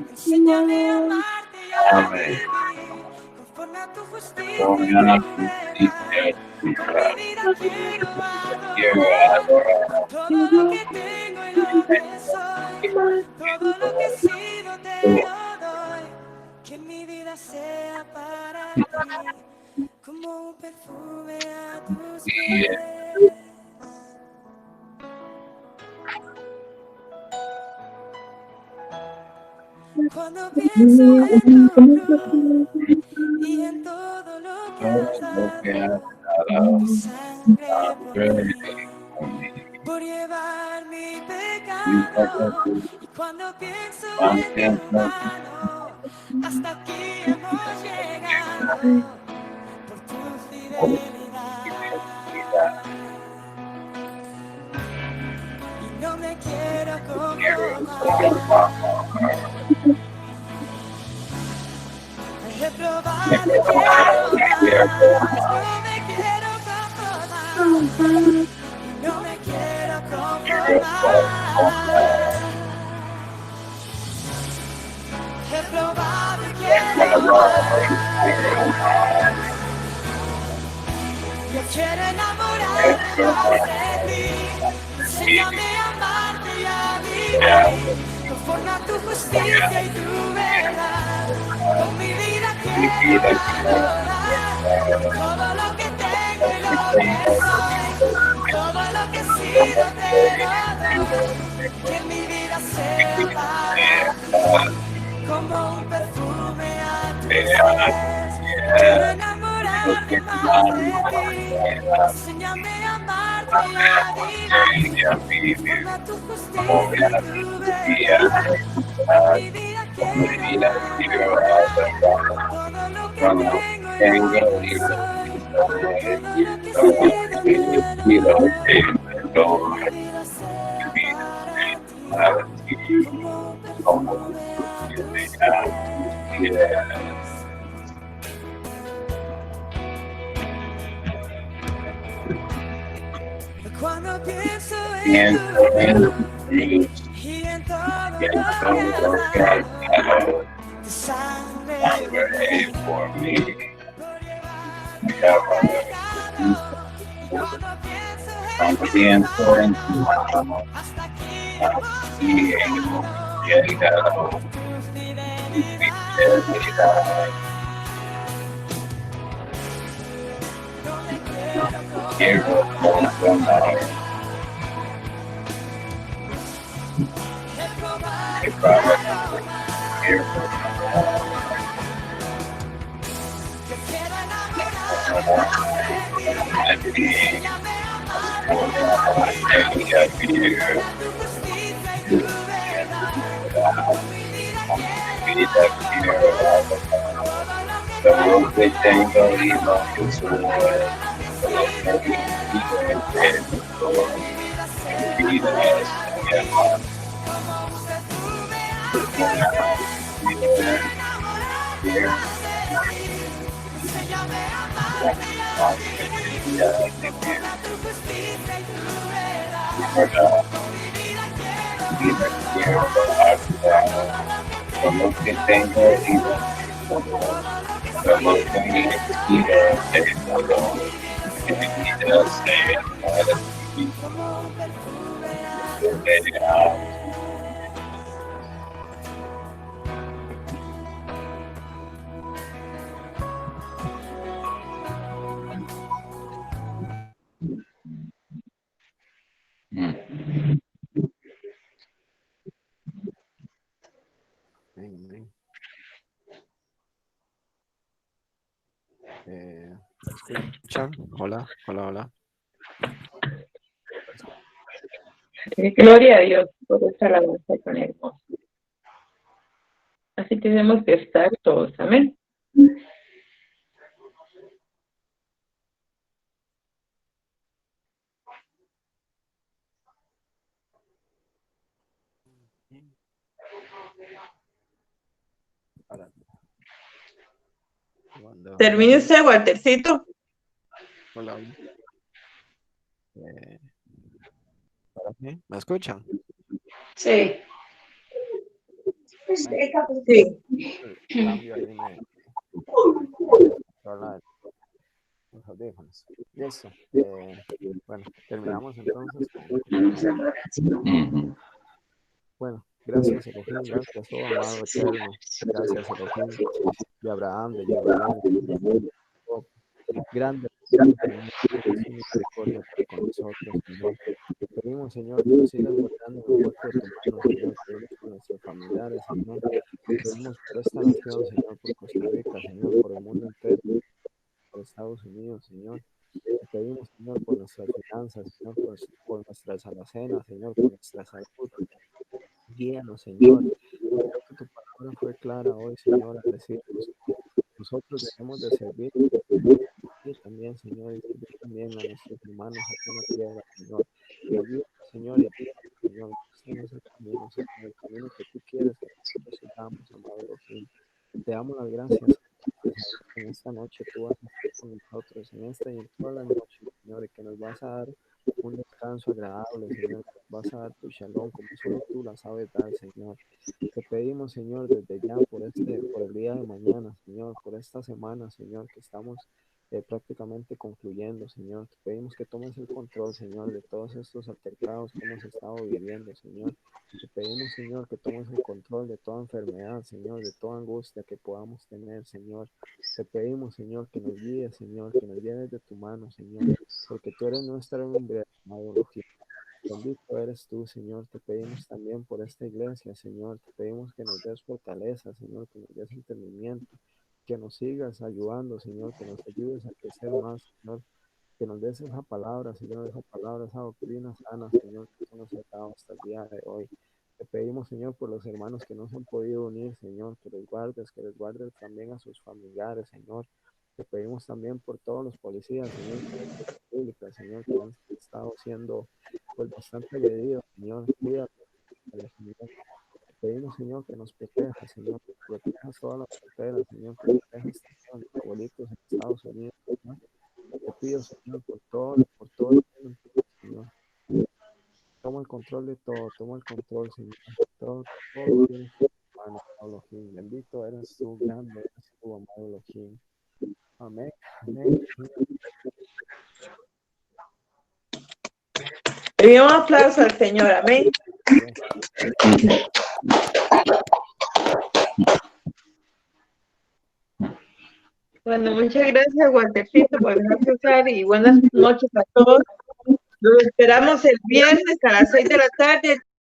Enséñame a amarte y a vivir conforme a tu justicia y tu verdad. Con mi vida quiero adorar. Con todo lo que tengo y lo que soy, todo lo que he sido te lo doy. Que mi vida sea para ti. como un perfume a tus pies. Cuando pienso en tu cruz y en todo lo que has dado, tu sangre por mí, por llevar mi pecado. Y cuando pienso en tu mano, hasta aquí hemos llegado por tu fidelidad. Y no me quiero conformar. Reprobar, quiero más. No me quiero conformar. No me quiero conformar. Reprobar, quiero más. Yo quiero enamorarme más de ti. Enséñame a amarte y a vivir conforme a tu justicia y tu verdad. Con mi vida quiero adorar todo lo que tengo y lo que soy, todo lo que he sido te lo doy. Que mi vida sea para ti como un perfume a tus pies. Quiero enamorarme más de ti. Enséñame a amarte y a vivir conforme a tu justicia y tu verdad. Mi vida quiero adorar todo lo que tengo y lo que soy, todo lo que he sido te lo doy. Que mi vida sea para ti como un perfume a tus pies. Cuando pienso en tu cruz y en todo lo que has dado, tu sangre por mí, por llevar mi pecado. Y cuando pienso en tu mano, hasta aquí hemos llegado por tu fidelidad. No me quiero conformar. Yo quiero enamorarme de ti. Enséñame a amarte y a vivir con tu justicia y tu verdad. Con mi vida quiero adorar todo lo que tengo y lo que soy, todo lo que he sido. Mi vida sea como un perfume a tus pies. Quiero enamorarme más de ti. Enséñame a amarte y a vivir conforme a tu justicia y tu verdad. Con mi vida quiero adorar todo lo que tengo y lo que soy, todo lo que he sido te lo doy. Que mi vida sea para ti como un perfume a tus pies. Amén. ¿Me escuchan? Hola, hola, hola. Gloria a Dios por esta alabanza tan hermosa. Así tenemos que estar todos. Amén. Ahora, Termine usted, Waltercito. hola. ¿Ahora sí? ¿Me escuchan? Sí. Sí. Cambio ahí los audífonos. Listo. Bueno, terminamos entonces con... Bueno, gracias Elohim, gracias oh amado eterno, gracias Elohim de Abraham, de Jeroboam, grande, Señor, es su misericordia para con nosotros, Señor. Te pedimos, Señor, que nos sigas guardando en el hueco de tu mano, Señor. Te pedimos por nuestros familiares, Señor. Te pedimos por esta nación, Señor, por Costa Rica, Señor, por el mundo entero, por Estados Unidos, Señor. Te pedimos, Señor, por nuestras finanzas, Señor, por nuestras alacenas, Señor, por nuestra salud. Guíanos, Señor. Creo que tu palabra fue clara hoy, Señor, al decirnos que nosotros debemos de servir también, Señor, y servir también a nuestros hermanos aquí en la tierra, Señor. Y ayúdanos, Señor, y ayúdanos, Señor. Muéstranos el camino, Señor, el camino que tú quieres que nosotros sigamos, amado Elohim. Te damos las gracias, porque sabemos que en esta noche tú vas a estar con nosotros, en esta y en todas las noches, Señor, y que nos vas a dar un descanso agradable, Señor, que nos vas a dar tu shalom, como solo tú la sabes dar, Señor. Te pedimos, Señor, desde ya por el día de mañana, Señor, por esta semana, Señor, que estamos prácticamente concluyendo, Señor. Te pedimos que tomes el control, Señor, de todos estos altercados que hemos estado viviendo, Señor. Te pedimos, Señor, que tomes el control de toda enfermedad, Señor, de toda angustia que podamos tener, Señor. Te pedimos, Señor, que nos guíes, Señor, que nos lleves de tu mano, Señor, porque tú eres nuestra hombre, amado Elohim. Bendito eres tú, Señor. Te pedimos también por esta iglesia, Señor. Te pedimos que nos des fortaleza, Señor, que nos des entendimiento, que nos sigas ayudando, Señor, que nos ayudes a crecer más, Señor, que nos des esa palabra, Señor, esa doctrina sana, Señor, que tú nos has dado hasta el día de hoy. Te pedimos, Señor, por los hermanos que no se han podido unir, Señor, que les guardes también a sus familiares, Señor. Te pedimos también por todos los policías, Señor, públicas, Señor, que han estado siendo pues bastante agredidos, Señor. Cuídate, Señor. Te pedimos, Señor, que nos protejas, Señor, que protejas todas las fronteras, Señor, que protejas a los abuelitos en Estados Unidos, Señor. Te pido, Señor, por todo el mundo, Señor. Toma el control de todo, toma el control, Señor. Todo lo tienes en tu mano, amado Elohim. Bendito eres tú, grande eres tú, amado Elohim. Amén, amén. Le un aplauso al Señor, amén. Bueno, muchas gracias, Waltercito, por dejarse usar y buenas noches a todos. Nos esperamos el viernes a las 6 de la tarde